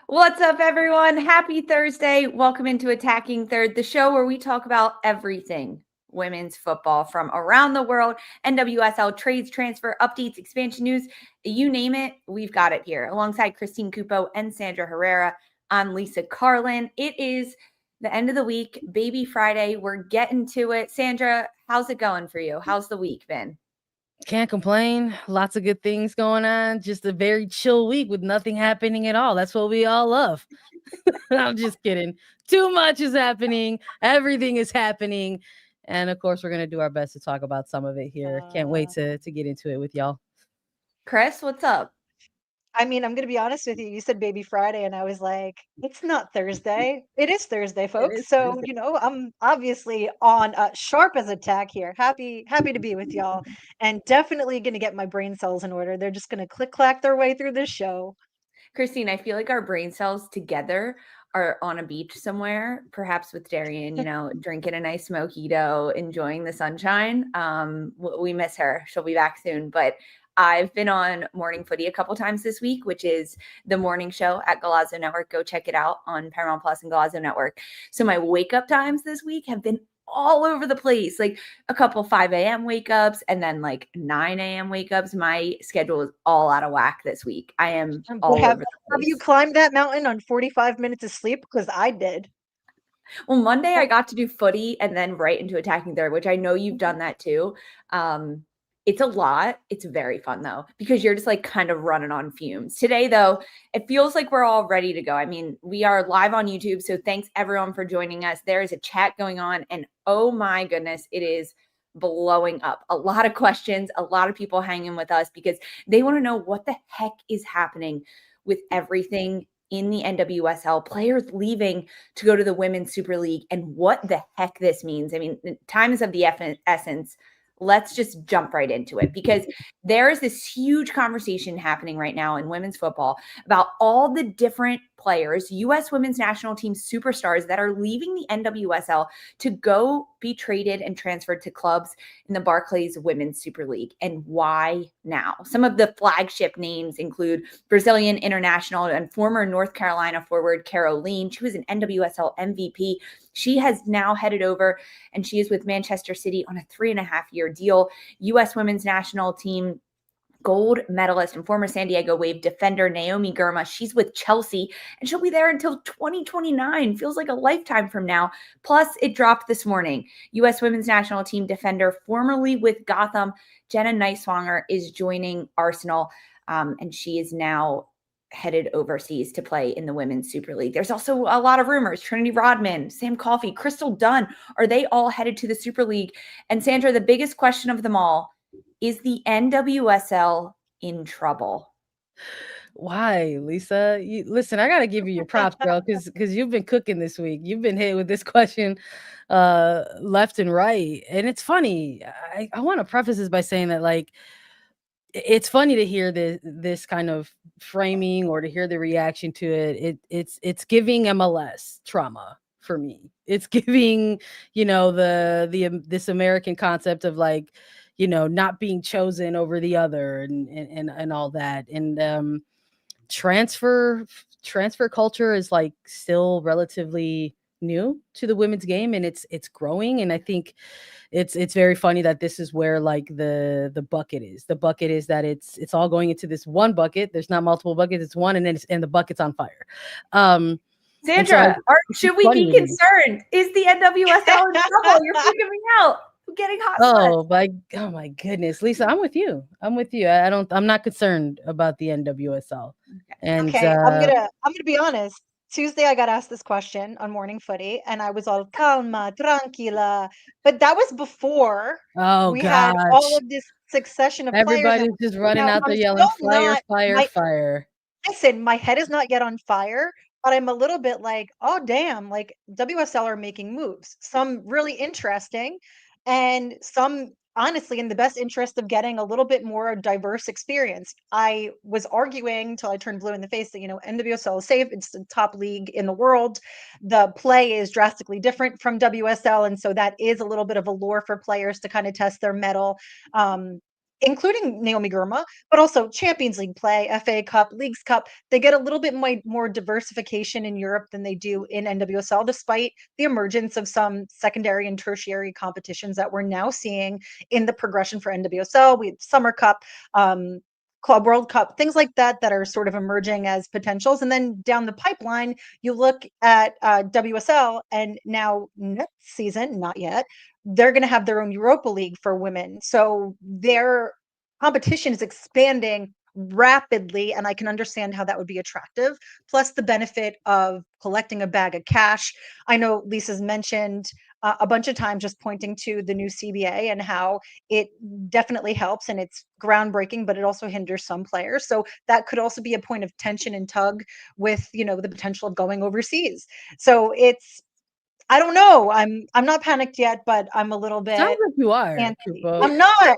What's up, everyone? Happy Thursday. Welcome into Attacking Third, the show where we talk about everything women's football from around the world, NWSL trades, transfer, updates, expansion news, you name it, we've got it here. Alongside Christine Cupo and Sandra Herrera, I'm Lisa Carlin. It is the end of the week, Baby Friday. We're getting to it. Sandra, how's it going for you? How's the week been? Can't complain. Lots of good things going on. Just a very chill week with nothing happening at all. That's what we all love. I'm just kidding. Too much is happening. Everything is happening. And of course, we're going to do our best to talk about some of it here. Can't wait to get into it with y'all. Chris, what's up? I'm gonna be honest with you. You said Baby Friday, and I was like, it's not Thursday. It is Thursday, It folks. is So, Thursday. I'm obviously on sharp as a tack here. Happy to be with y'all, and definitely gonna get my brain cells in order. They're just gonna click clack their way through this show. Christine, I feel like our brain cells together are on a beach somewhere, perhaps with Darian, drinking a nice mojito, enjoying the sunshine. We miss her. She'll be back soon. But I've been on Morning Footy a couple times this week, which is the morning show at Galazzo Network. Go check it out on Paramount Plus and Galazzo Network. So my wake up times this week have been all over the place, like a couple 5 a.m. wake ups and then like 9 a.m. wake ups. My schedule is all out of whack this week. I am But all over the have you place. climbed that mountain on 45 minutes of sleep? Because I did. Well, Monday I got to do footy and then right into attacking third, which I know you've done that too. It's a lot. It's very fun though, because you're just like kind of running on fumes. Today, though, it feels like we're all ready to go. I mean, we are live on YouTube. So thanks everyone for joining us. There is a chat going on, and oh my goodness, it is blowing up. A lot of questions, a lot of people hanging with us because they want to know what the heck is happening with everything in the NWSL, players leaving to go to the Women's Super League, and what the heck this means. I mean, time is of the essence. Let's just jump right into it because there is this huge conversation happening right now in women's football about all the different players, U.S. women's national team superstars that are leaving the NWSL to go be traded and transferred to clubs in the Barclays Women's Super League. And why now? Some of the flagship names include Brazilian international and former North Carolina forward Caroline. She was an NWSL MVP. She has now headed over and she is with Manchester City on a 3.5-year deal. U.S. women's national team gold medalist and former San Diego Wave defender Naomi Girma. She's with Chelsea and she'll be there until 2029. Feels like a lifetime from now. Plus, it dropped this morning. U.S. women's national team defender, formerly with Gotham, Jenna Nighswonger, is joining Arsenal, and she is now headed overseas to play in the Women's Super League. There's also a lot of rumors. Trinity Rodman, Sam Coffey, Crystal Dunn, are they all headed to the Super League? And Sandra, the biggest question of them all, is the NWSL in trouble? Why, Lisa? Listen, I gotta give you your props, girl, because you've been cooking this week. You've been hit with this question left and right. And it's funny. I want to preface this by saying that like it's funny to hear this kind of framing or to hear the reaction to it. It's giving MLS trauma for me. It's giving, this American concept of like, not being chosen over the other and all that. And transfer transfer culture is like still relatively new to the women's game, and it's growing. And I think it's very funny that this is where like the bucket is that it's all going into this one bucket. There's not multiple buckets, it's one, and then and the bucket's on fire. And so Sandra, it's should we funny be to me. concerned? Is the NWSL in trouble? You're freaking me out. I'm getting hot sweats. Oh my goodness, Lisa, I'm with you. I'm not concerned about the NWSL. And Okay, I'm gonna be honest. Tuesday, I got asked this question on Morning Footy, and I was all calma, tranquila. But that was before oh we had all gosh, of this succession of players. And everybody's just running now out there I'm yelling still fire, not fire, my fire. listen, my head is not yet on fire, but I'm a little bit like, oh damn, like WSL are making moves. Some really interesting, and some honestly in the best interest of getting a little bit more diverse experience. I was arguing till I turned blue in the face that, NWSL is safe. It's the top league in the world. The play is drastically different from WSL. And so that is a little bit of a lure for players to kind of test their mettle. Um, including Naomi Girma, but also Champions League play, FA Cup, Leagues Cup. They get a little bit more diversification in Europe than they do in NWSL, despite the emergence of some secondary and tertiary competitions that we're now seeing in the progression for NWSL. We have Summer Cup, Club World Cup, things like that that are sort of emerging as potentials. And then down the pipeline, you look at WSL, and now next season, not yet, they're going to have their own Europa League for women. So their competition is expanding rapidly, and I can understand how that would be attractive. Plus the benefit of collecting a bag of cash. I know Lisa's mentioned a bunch of times just pointing to the new CBA and how it definitely helps and it's groundbreaking, but it also hinders some players. So that could also be a point of tension and tug with, you know, the potential of going overseas. So it's, I don't know. I'm not panicked yet, but I'm a little Sounds bit like you are, antsy. Kupo. I'm not.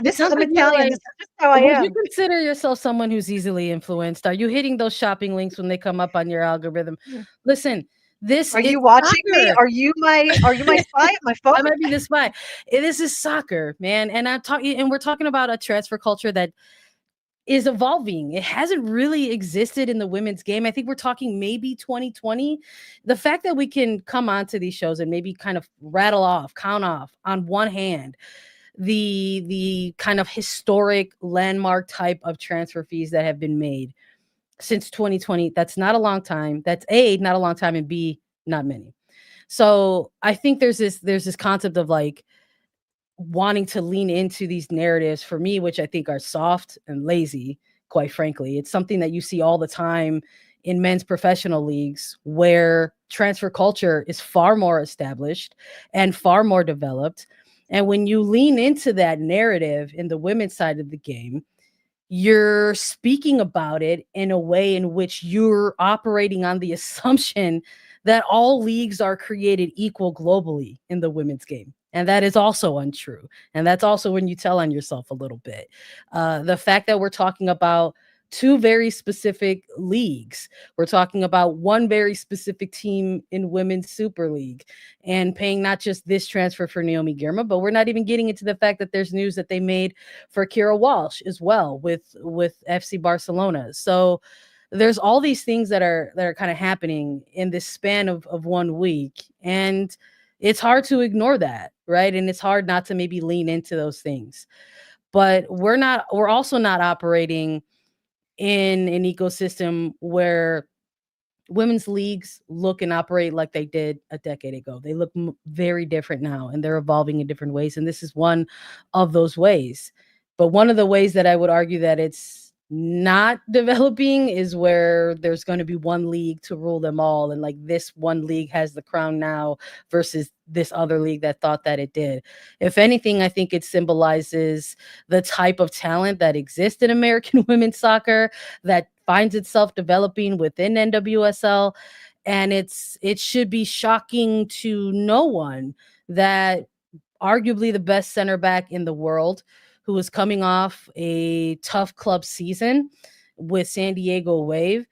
This sounds I'm like you're Italian. like, This is just how I would am. you consider yourself someone who's easily influenced? Are you hitting those shopping links when they come up on your algorithm? Listen, this Are is you watching me? soccer. Are you my spy at my phone? I might be the spy. This is soccer, man. And we're talking about a transfer culture that is evolving. It hasn't really existed in the women's game. I think we're talking maybe 2020. The fact that we can come onto these shows and maybe kind of count off on one hand the kind of historic landmark type of transfer fees that have been made since 2020. That's not a long time. That's A, not a long time, and B, not many. So I think there's this concept of like wanting to lean into these narratives for me, which I think are soft and lazy, quite frankly. It's something that you see all the time in men's professional leagues where transfer culture is far more established and far more developed. And when you lean into that narrative in the women's side of the game, you're speaking about it in a way in which you're operating on the assumption that all leagues are created equal globally in the women's game. And that is also untrue. And that's also when you tell on yourself a little bit. The fact that we're talking about two very specific leagues. We're talking about one very specific team in Women's Super League and paying not just this transfer for Naomi Girma, but we're not even getting into the fact that there's news that they made for Kira Walsh as well with FC Barcelona. So there's all these things that are kind of happening in this span of 1 week. And it's hard to ignore that, right? And it's hard not to maybe lean into those things. But we're also not operating in an ecosystem where women's leagues look and operate like they did a decade ago. They look very different now, and they're evolving in different ways. And this is one of those ways. But one of the ways that I would argue that it's not developing is where there's going to be one league to rule them all. And like this one league has the crown now versus this other league that thought that it did. If anything, I think it symbolizes the type of talent that exists in American women's soccer that finds itself developing within NWSL. And it should be shocking to no one that arguably the best center back in the world, who is coming off a tough club season with San Diego Wave,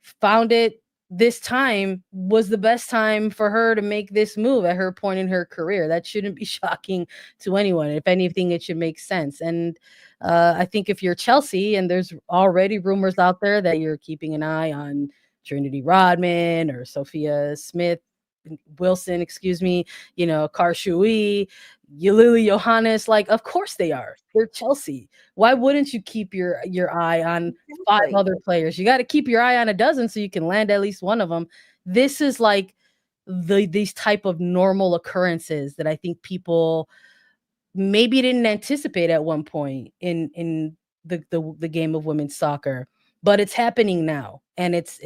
found it this time was the best time for her to make this move at her point in her career. That shouldn't be shocking to anyone. If anything, it should make sense. And I think if you're Chelsea and there's already rumors out there that you're keeping an eye on Trinity Rodman or Sophia Smith, Wilson, excuse me, Karshui, Lily Johannes, like, of course they are. They're Chelsea. Why wouldn't you keep your eye on 5 other players? You got to keep your eye on a dozen so you can land at least one of them. This is like these type of normal occurrences that I think people maybe didn't anticipate at one point in the game of women's soccer. But it's happening now, and this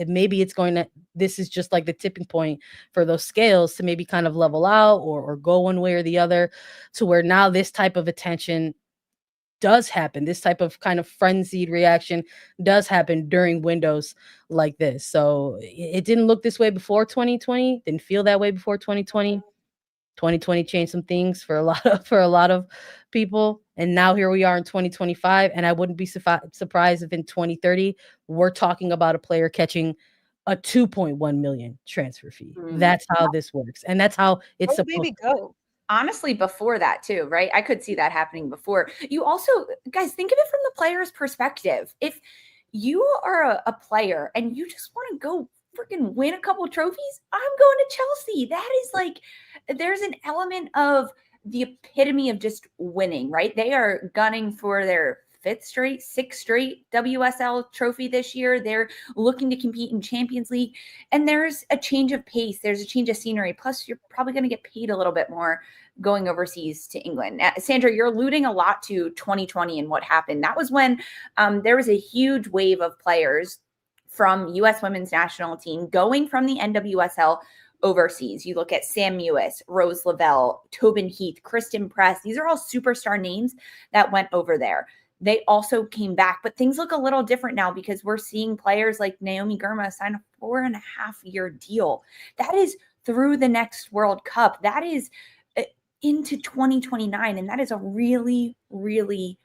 is just like the tipping point for those scales to maybe kind of level out or go one way or the other, to where now this type of attention does happen. This type of kind of frenzied reaction does happen during windows like this. So it didn't look this way before 2020, didn't feel that way before 2020. 2020 changed some things for a lot of people, and now here we are in 2025, and I wouldn't be surprised if in 2030 we're talking about a player catching a 2.1 million transfer fee. That's how this works, and that's how it's supposed to go. honestly, before that too, right? I could see that happening before. You also, guys, think of it from the player's perspective. If you are a player and you just want to go freaking win a couple of trophies, I'm going to Chelsea. That is like, there's an element of the epitome of just winning, right? They are gunning for their sixth straight WSL trophy this year. They're looking to compete in Champions League, and there's a change of pace. There's a change of scenery. Plus, you're probably going to get paid a little bit more going overseas to England. Sandra, you're alluding a lot to 2020 and what happened. That was when there was a huge wave of players from U.S. women's national team going from the NWSL overseas. You look at Sam Mewis, Rose Lavelle, Tobin Heath, Kristen Press. These are all superstar names that went over there. They also came back, but things look a little different now because we're seeing players like Naomi Girma sign a 4.5-year deal. That is through the next World Cup. That is into 2029. And that is a really, really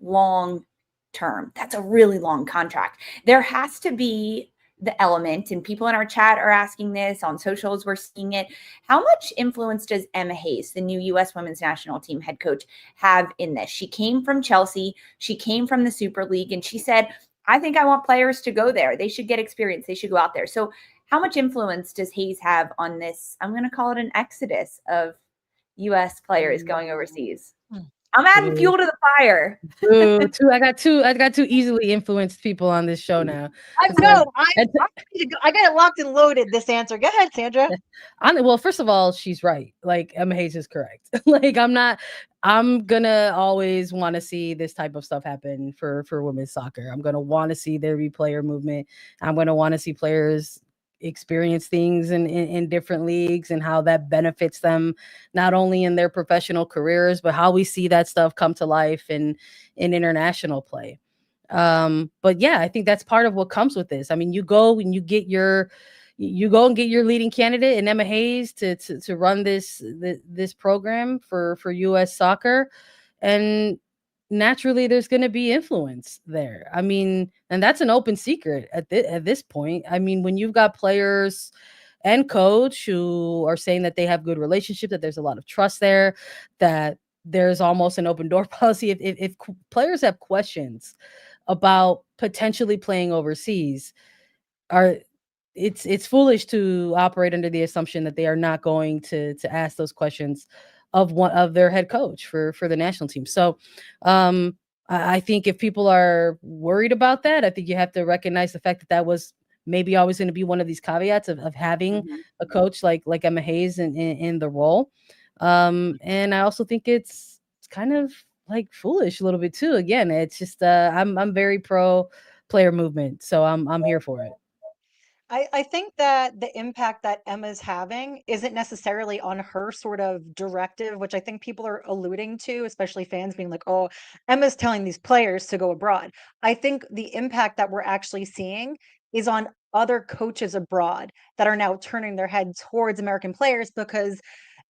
long term. That's a really long contract. There has to be the element, and people in our chat are asking this, on socials we're seeing it. How much influence does Emma Hayes, the new U.S. women's national team head coach, have in this? She came from Chelsea. She came from the Super League, and she said, I think I want players to go there. They should get experience. They should go out there. So how much influence does Hayes have on this? I'm going to call it an exodus of U.S. players going overseas. I'm adding fuel to the fire. I got two easily influenced people on this show now. I know. I got it locked and loaded, this answer. Go ahead, Sandra. Well, first of all, she's right. Like, Emma Hayes is correct. Like, I'm gonna always want to see this type of stuff happen for women's soccer. I'm gonna want to see there be player movement. I'm gonna want to see players experience things in different leagues and how that benefits them, not only in their professional careers, but how we see that stuff come to life in international play. But yeah, I think that's part of what comes with this. I mean, you go and get your leading candidate in Emma Hayes to run this program for U.S. soccer, and naturally there's going to be influence there. I mean, and that's an open secret at this point. I mean, when you've got players and coach who are saying that they have good relationship, that there's a lot of trust there, that there's almost an open door policy. If players have questions about potentially playing overseas, it's foolish to operate under the assumption that they are not going to ask those questions of one of their head coach for the national team. So I think if people are worried about that, I think you have to recognize the fact that was maybe always going to be one of these caveats of having a coach like Emma Hayes in the role. And I also think it's kind of like foolish a little bit too. Again, it's just I'm very pro player movement, so I'm here for it. I think that the impact that Emma's having isn't necessarily on her sort of directive, which I think people are alluding to, especially fans being like, oh, Emma's telling these players to go abroad. I think the impact that we're actually seeing is on other coaches abroad that are now turning their head towards American players, because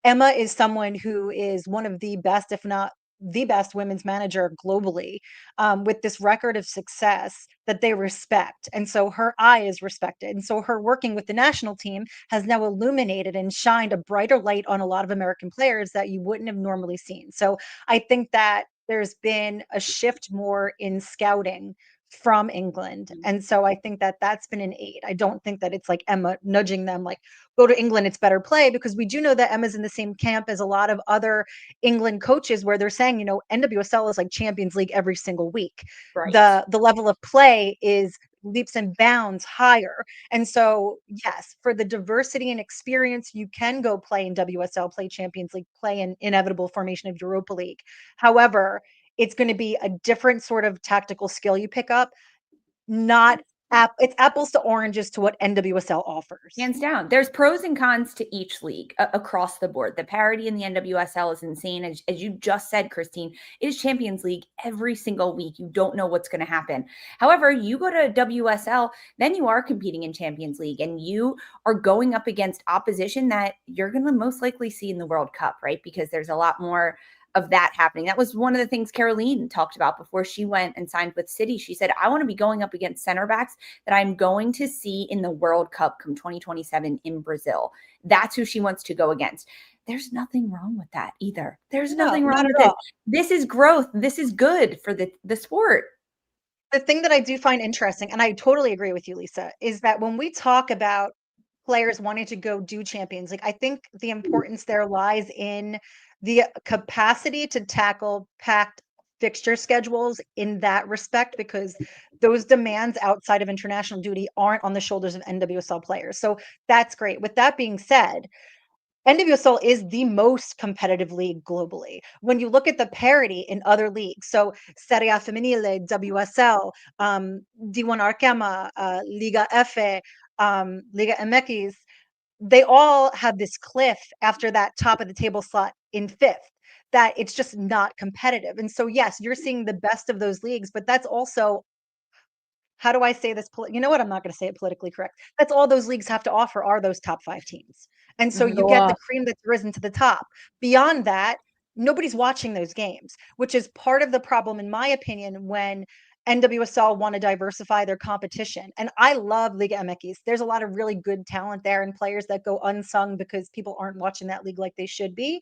Emma is someone who is one of the best, if not the best women's manager globally, with this record of success that they respect. And so her eye is respected. And so her working with the national team has now illuminated and shined a brighter light on a lot of American players that you wouldn't have normally seen. So I think that there's been a shift more in scouting from England. And so I think that that's been an aid. I don't think that it's like Emma nudging them like, go to England, it's better play, because we do know that Emma's in the same camp as a lot of other England coaches where they're saying, you know, NWSL is like Champions League every single week. Right. The level of play is leaps and bounds higher. And so, yes, for the diversity and experience, you can go play in WSL, play Champions League, play in inevitable formation of Europa League. However, it's going to be a different sort of tactical skill you pick up, not it's apples to oranges to what NWSL offers. Hands down. There's pros and cons to each league across the board. The parity in the NWSL is insane. As you just said, Christine, it is Champions League every single week. You don't know what's going to happen. However, you go to WSL, then you are competing in Champions League, and you are going up against opposition that you're going to most likely see in the World Cup, right? Because there's a lot more of that happening. That was one of the things Caroline talked about before she went and signed with City. She said, I want to be going up against center backs that I'm going to see in the World Cup come 2027 in Brazil. That's who she wants to go against. There's nothing wrong with that either. There's nothing wrong with it. This is growth. This is good for the sport. The thing that I do find interesting, and I totally agree with you, Lisa, is that when we talk about players wanting to go do Champions League, I think the importance there lies in the capacity to tackle packed fixture schedules in that respect, because those demands outside of international duty aren't on the shoulders of NWSL players. So that's great. With that being said, NWSL is the most competitive league globally. When you look at the parity in other leagues, so Serie A Femminile, WSL, D1 Arkema, Liga F, Liga MX, they all have this cliff after that top of the table slot in fifth, that it's just not competitive. And so, yes, you're seeing the best of those leagues, but that's also, how do I say this? You know what? I'm not going to say it politically correct. That's all those leagues have to offer are those top 5 teams. And so you get the cream that's risen to the top. Beyond that, nobody's watching those games, which is part of the problem, in my opinion, when NWSL want to diversify their competition. And I love Liga MX. There's a lot of really good talent there and players that go unsung because people aren't watching that league like they should be.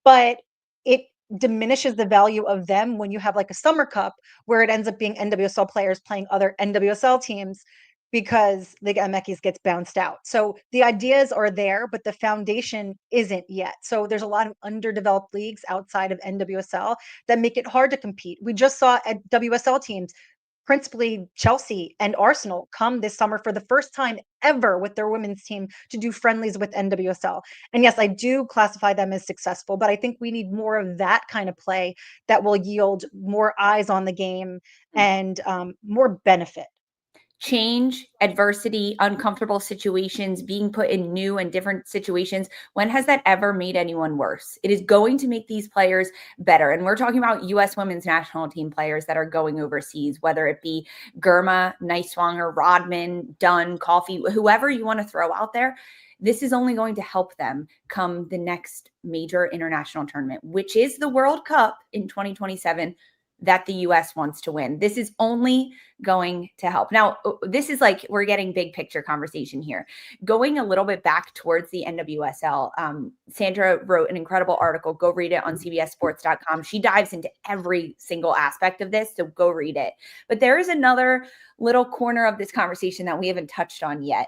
But it diminishes the value of them when you have like a summer cup where it ends up being NWSL players playing other NWSL teams because Liga MX gets bounced out. So the ideas are there, but the foundation isn't yet. So there's a lot of underdeveloped leagues outside of NWSL that make it hard to compete. We just saw at WSL teams, principally Chelsea and Arsenal, come this summer for the first time ever with their women's team to do friendlies with NWSL. And yes, I do classify them as successful, but I think we need more of that kind of play that will yield more eyes on the game and more benefit. Change, adversity, uncomfortable situations, being put in new and different situations. When has that ever made anyone worse? It is going to make these players better. And we're talking about U.S. women's national team players that are going overseas, whether it be Girma, Nighswonger, Rodman, Dunn, Coffey, whoever you want to throw out there. This is only going to help them come the next major international tournament, which is the World Cup in 2027. That the U.S. wants to win. This is only going to help. Now, this is like, we're getting big picture conversation here. Going a little bit back towards the NWSL, Sandra wrote an incredible article. Go read it on cbssports.com. She dives into every single aspect of this, so go read it. But there is another little corner of this conversation that we haven't touched on yet.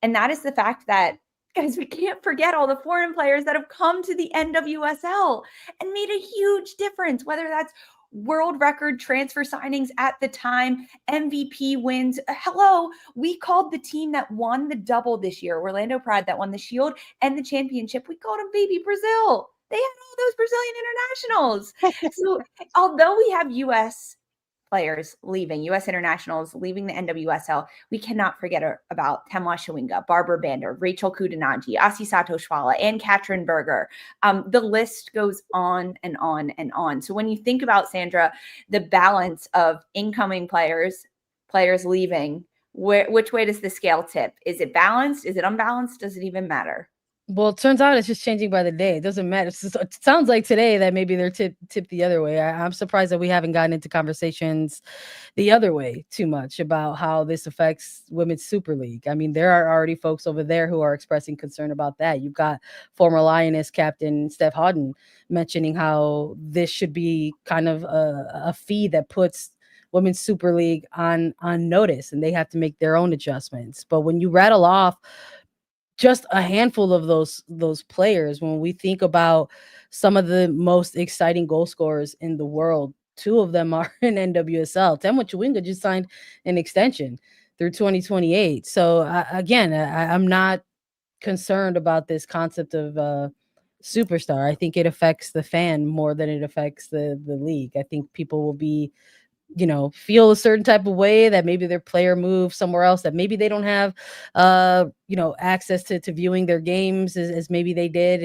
And that is the fact that, guys, we can't forget all the foreign players that have come to the NWSL and made a huge difference, whether that's world record transfer signings at the time, MVP wins. Hello, we called the team that won the double this year, Orlando Pride, that won the Shield and the championship. We called them Baby Brazil. They had all those Brazilian internationals. So although we have U.S. players leaving, U.S. internationals leaving the NWSL, we cannot forget about Temwa Chawinga, Barbara Bander, Rachel Kudinaji, Asisato Shwala, and Katrin Berger. The list goes on and on and on. So when you think about, Sandra, the balance of incoming players leaving, which way does the scale tip? Is it balanced? Is it unbalanced? Does it even matter? Well, it turns out it's just changing by the day. It doesn't matter. It sounds like today that maybe they're tipped the other way. I'm surprised that we haven't gotten into conversations the other way too much about how this affects Women's Super League. I mean, there are already folks over there who are expressing concern about that. You've got former Lioness captain Steph Houghton mentioning how this should be kind of a fee that puts Women's Super League on notice, and they have to make their own adjustments. But when you rattle off just a handful of those players, when we think about some of the most exciting goal scorers in the world, 2 of them are in NWSL. Temwa Chawinga just signed an extension through 2028. So again, I'm not concerned about this concept of superstar. I think it affects the fan more than it affects the league. I think people will be, feel a certain type of way that maybe their player moves somewhere else, that maybe they don't have, access to viewing their games as maybe they did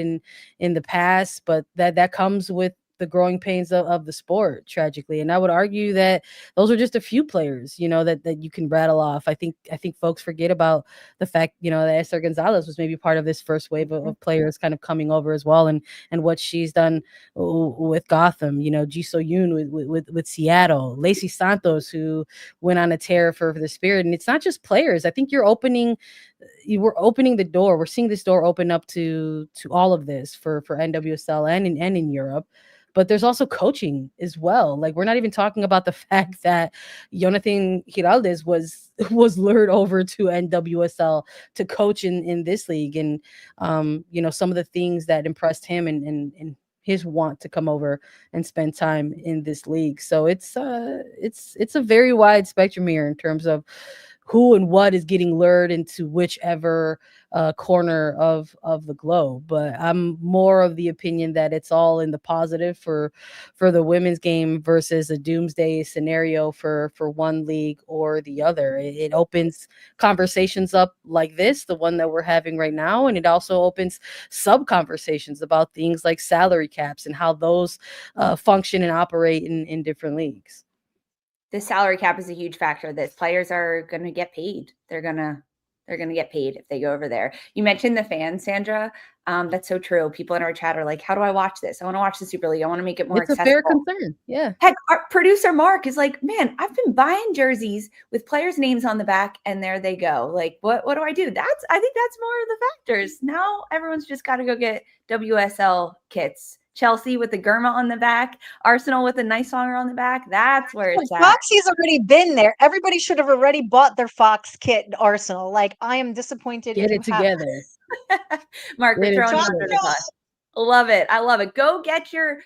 in the past. But that comes with the growing pains of the sport, tragically. And I would argue that those are just a few players, that you can rattle off. I think folks forget about the fact, that Esther Gonzalez was maybe part of this first wave of players kind of coming over as well, and what she's done with Gotham, Ji So Yoon with Seattle, Lacey Santos, who went on a tear for the Spirit. And it's not just players. I think we're opening the door. We're seeing this door open up to all of this for NWSL and in Europe. But there's also coaching as well. Like, we're not even talking about the fact that Jonathan Giraldes was lured over to NWSL to coach in this league, and some of the things that impressed him and his want to come over and spend time in this league. So it's a very wide spectrum here in terms of who and what is getting lured into whichever corner of the globe. But I'm more of the opinion that it's all in the positive for the women's game versus a doomsday scenario for one league or the other. It opens conversations up like this, the one that we're having right now, and it also opens sub conversations about things like salary caps and how those function and operate in different leagues. The salary cap is a huge factor. This players are going to get paid. They're going to get paid if they go over there. You mentioned the fans, Sandra. That's so true. People in our chat are like, how do I watch this? I want to watch the Super League. I want to make it more accessible. It's a fair concern. Yeah. Heck, our producer Mark is like, man, I've been buying jerseys with players' names on the back, and there they go. Like, what do I do? I think that's more of the factors. Now everyone's just got to go get WSL kits. Chelsea with the Girma on the back, Arsenal with the Nighswonger on the back. That's where it's at. Foxy's already been there. Everybody should have already bought their Fox kit in Arsenal. Like, I am disappointed. Get it together. Mark, we're throwing you under the bus. Love it. I love it. Go get your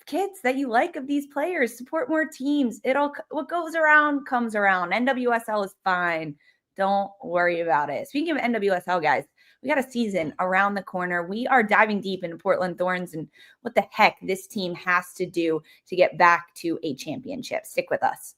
kits that you like of these players. Support more teams. What goes around comes around. NWSL is fine. Don't worry about it. Speaking of NWSL, guys, we got a season around the corner. We are diving deep into Portland Thorns and what the heck this team has to do to get back to a championship. Stick with us.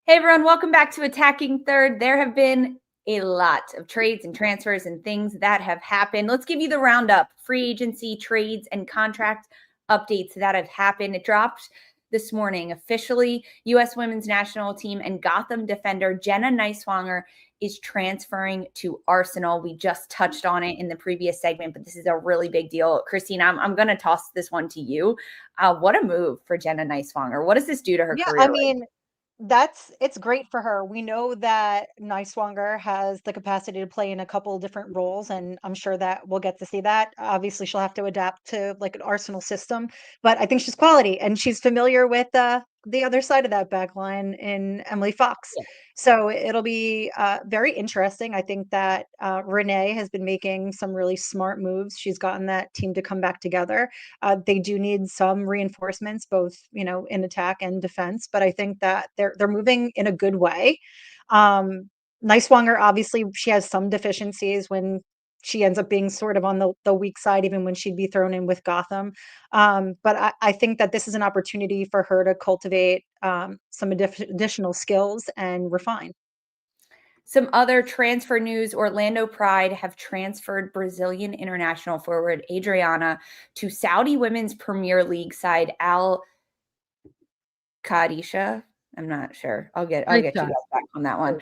Hey everyone, welcome back to Attacking Third. There have been a lot of trades and transfers and things that have happened. Let's give you the roundup. Free agency, trades, and contract updates that have happened. It dropped this morning officially. U.S. Women's National Team and Gotham defender Jenna Nighswonger is transferring to Arsenal. We just touched on it in the previous segment, but this is a really big deal. Christine, I'm going to toss this one to you. What a move for Jenna Nighswonger. What does this do to her career? I mean, it's great for her. We know that Nighswonger has the capacity to play in a couple different roles, and I'm sure that we'll get to see that. Obviously, she'll have to adapt to like an Arsenal system, but I think she's quality, and she's familiar with the other side of that back line in Emily Fox. Yeah. So it'll be very interesting. I think that Renee has been making some really smart moves. She's gotten that team to come back together. They do need some reinforcements, both in attack and defense. But I think that they're moving in a good way. Nighswonger, obviously, she has some deficiencies when she ends up being sort of on the weak side, even when she'd be thrown in with Gotham. But I think that this is an opportunity for her to cultivate some additional skills and refine. Some other transfer news. Orlando Pride have transferred Brazilian international forward Adriana to Saudi Women's Premier League side Al Qadsiah. I'm not sure. I'll get you guys back on that one.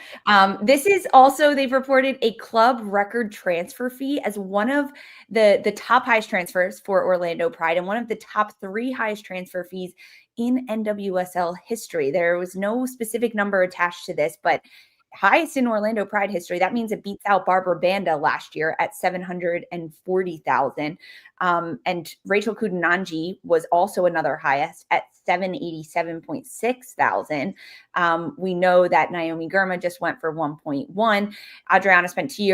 This is also, they've reported a club record transfer fee as one of the top highest transfers for Orlando Pride and one of the top 3 highest transfer fees in NWSL history. There was no specific number attached to this, but highest in Orlando Pride history. That means it beats out Barbara Banda last year at $740,000. And Rachel Kudananji was also another highest at $787,600. We know that Naomi Girma just went for 1.1. Adriana spent 2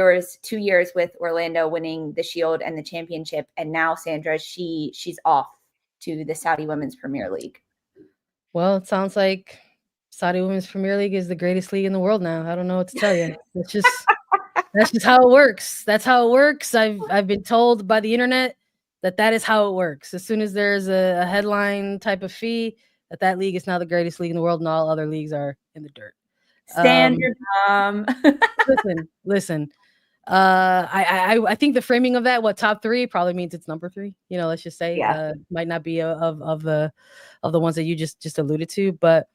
years with Orlando, winning the Shield and the championship, and now Sandra, she's off to the Saudi Women's Premier League. Well, it sounds like Saudi Women's Premier League is the greatest league in the world now. I don't know what to tell you. That's just how it works. That's how it works. I've been told by the internet that is how it works. As soon as there's a headline type of fee, that league is now the greatest league in the world, and all other leagues are in the dirt. Sandra, listen. I think the framing of that, top 3, probably means it's number 3. Let's just say, might not be of the ones that you just alluded to, but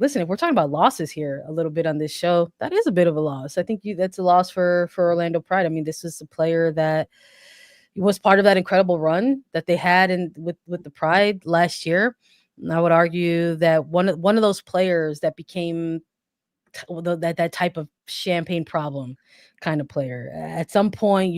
listen, if we're talking about losses here a little bit on this show, that is a bit of a loss. I think that's a loss for Orlando Pride. I mean, this is a player that was part of that incredible run that they had with the Pride last year. And I would argue that one of those players that became that type of champagne problem kind of player. At some point,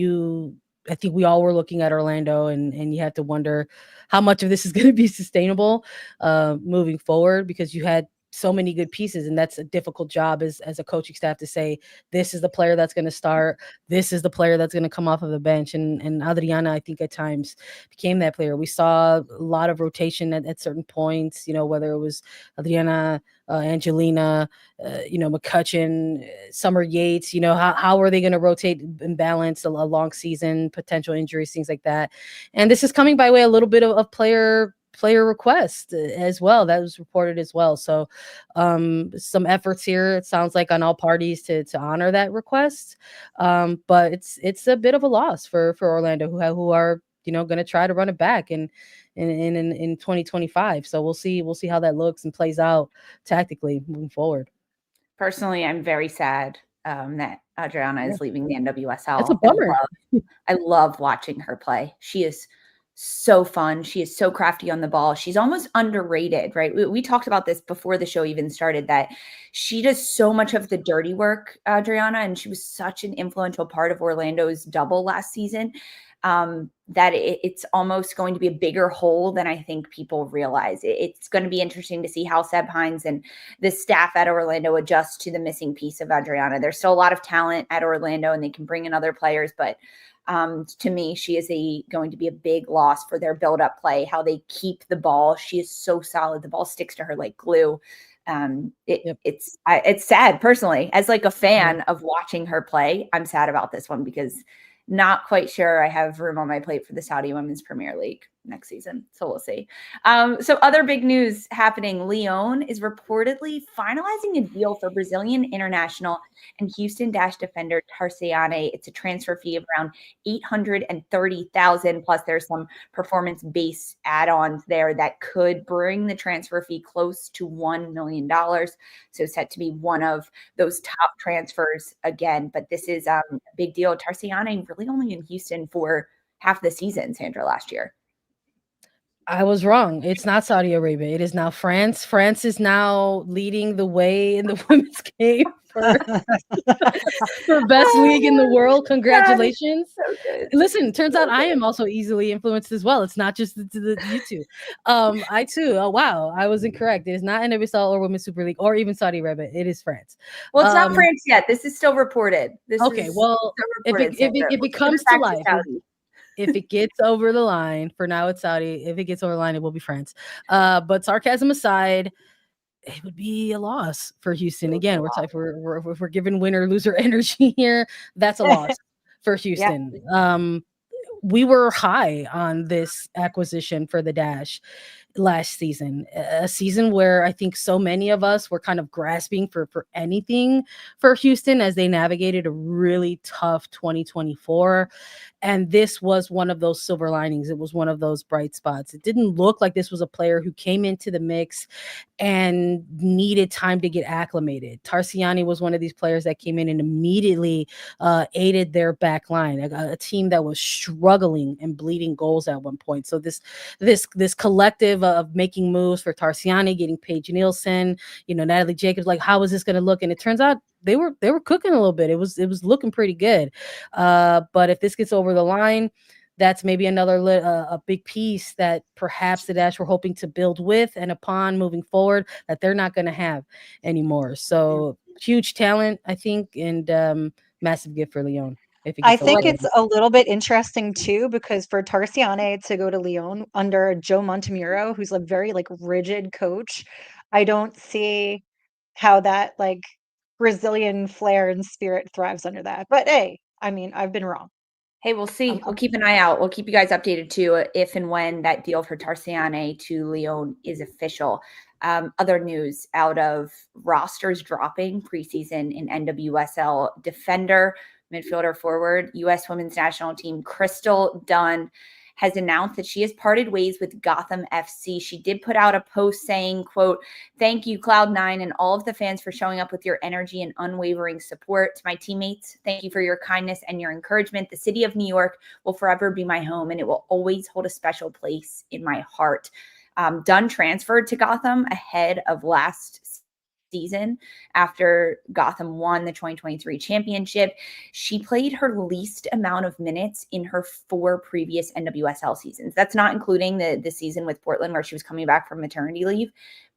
I think we all were looking at Orlando, and you have to wonder how much of this is going to be sustainable moving forward, because you had so many good pieces, and that's a difficult job as a coaching staff to say, this is the player that's going to start, this is the player that's going to come off of the bench. And Adriana, I think at times became that player. We saw a lot of rotation at certain points, whether it was Adriana, Angelina, McCutcheon, Summer Yates, how are they going to rotate and balance a long season, potential injuries, things like that. And this is coming by way a little bit of player request as well. That was reported as well. So some efforts here, it sounds like, on all parties to honor that request. But it's a bit of a loss for Orlando, who are going to try to run it back in 2025. So we'll see how that looks and plays out tactically moving forward. Personally, I'm very sad that Adriana is leaving the NWSL. That's a bummer. I love watching her play. She is so fun. She is so crafty on the ball. She's almost underrated, right? We talked about this before the show even started, that she does so much of the dirty work, Adriana, and she was such an influential part of Orlando's double last season, that it's almost going to be a bigger hole than I think people realize. It's going to be interesting to see how Seb Hines and the staff at Orlando adjust to the missing piece of Adriana. There's still a lot of talent at Orlando, and they can bring in other players, but to me, she is going to be a big loss for their build-up play, how they keep the ball. She is so solid. The ball sticks to her like glue. It's sad, personally, as like a fan of watching her play. I'm sad about this one, because not quite sure I have room on my plate for the Saudi Women's Premier League next season. So we'll see. So other big news happening. Lyon is reportedly finalizing a deal for Brazilian international and Houston Dash defender Tarciane. It's a transfer fee of around $830,000. Plus there's some performance-based add-ons there that could bring the transfer fee close to $1 million. So set to be one of those top transfers again. But this is a big deal. Tarciane really only in Houston for half the season, Sandra, last year. I was wrong. It's not Saudi Arabia. It is now France. France is now leading the way in the women's game for best league in the world. Congratulations. So listen, turns out I am also easily influenced as well. It's not just the you two. I too. Oh, wow. I was incorrect. It is not NWSL or Women's Super League or even Saudi Arabia. It is France. Well, it's not France yet. This is still reported. Well, if it comes to life, if it gets over the line, for now it's Saudi. If it gets over the line, it will be France. But sarcasm aside, it would be a loss for Houston. Again, we're giving winner loser energy here. That's a loss for Houston. Yeah. We were high on this acquisition for the Dash last season, a season where I think so many of us were kind of grasping for anything for Houston as they navigated a really tough 2024. And this was one of those silver linings. It was one of those bright spots. It didn't look like this was a player who came into the mix and needed time to get acclimated. Tarciane was one of these players that came in and immediately aided their back line, a team that was struggling and bleeding goals at one point. So this collective of making moves for Tarciane, getting Paige Nielsen, Natalie Jacobs, like, how is this going to look? And it turns out they were cooking a little bit. It was looking pretty good. But if this gets over the line, that's maybe another a big piece that perhaps the Dash were hoping to build with and upon moving forward that they're not going to have anymore. So huge talent, I think, and massive gift for Lyon. if he I gets think awarded. it's a little bit interesting too, because for Tarciane to go to Lyon under Joe Montemuro, who's a very like rigid coach, I don't see how that like Brazilian flair and spirit thrives under that. But hey, I mean, I've been wrong. Hey, we'll see. We'll I'm keep an eye out. We'll keep you guys updated too if and when that deal for Tarciane to Lyon is official. Other news out of rosters dropping preseason in NWSL: defender, midfielder, forward, U.S. women's national team Crystal Dunn has announced that she has parted ways with Gotham FC. She did put out a post saying, quote, "Thank you, Cloud9 and all of the fans for showing up with your energy and unwavering support. To my teammates, thank you for your kindness and your encouragement. The city of New York will forever be my home, and it will always hold a special place in my heart." Dunn transferred to Gotham ahead of last season after Gotham won the 2023 championship. She played her least amount of minutes in her 4 previous NWSL seasons. That's not including the season with Portland where she was coming back from maternity leave.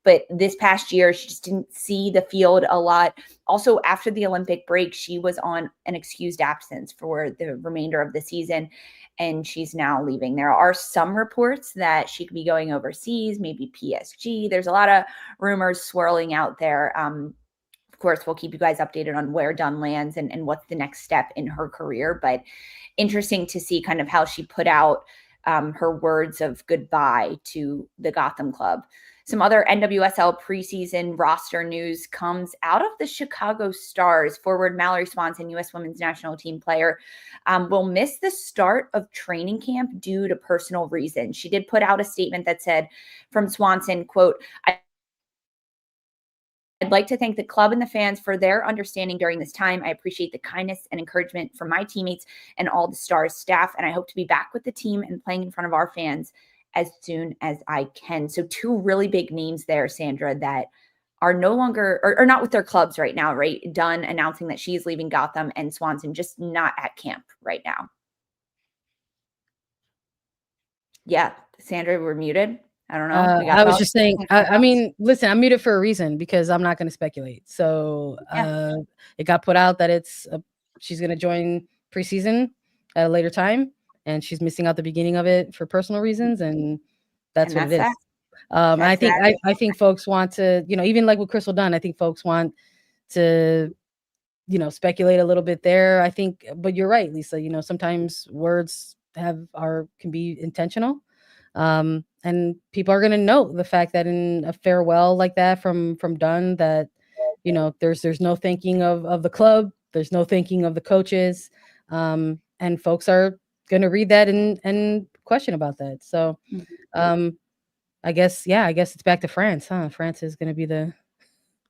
But this past year, she just didn't see the field a lot. Also, after the Olympic break, she was on an excused absence for the remainder of the season, and she's now leaving. There are some reports that she could be going overseas, maybe PSG. There's a lot of rumors swirling out there. Of course, we'll keep you guys updated on where Dunn lands and what's the next step in her career. But interesting to see kind of how she put out her words of goodbye to the Gotham club. Some other NWSL preseason roster news comes out of the Chicago Stars. Forward Mallory Swanson, U.S. women's national team player, will miss the start of training camp due to personal reasons. She did put out a statement that said from Swanson, quote, "I'd like to thank the club and the fans for their understanding during this time. I appreciate the kindness and encouragement from my teammates and all the Stars staff, and I hope to be back with the team and playing in front of our fans as soon as I can." So 2 really big names there, Sandra, that are no longer or not with their clubs right now, right? Dunn announcing that she's leaving Gotham and Swanson just not at camp right now. Yeah, Sandra, we're muted. I don't know. We got I was thoughts? just saying, I mean, listen, I'm muted for a reason because I'm not going to speculate. So Yeah. it got put out that she's going to join preseason at a later time, and she's missing out the beginning of it for personal reasons, and that's And what it that's is. that. I That's think that. I think folks want to, even like with Crystal Dunn, I think folks want to, speculate a little bit there. I think, but you're right, Lisa. Sometimes words can be intentional. And people are going to note the fact that in a farewell like that from Dunn, that there's no thinking of the club, there's no thinking of the coaches, and folks are going to read that and question about that. So I guess it's back to France, huh? France is going to be the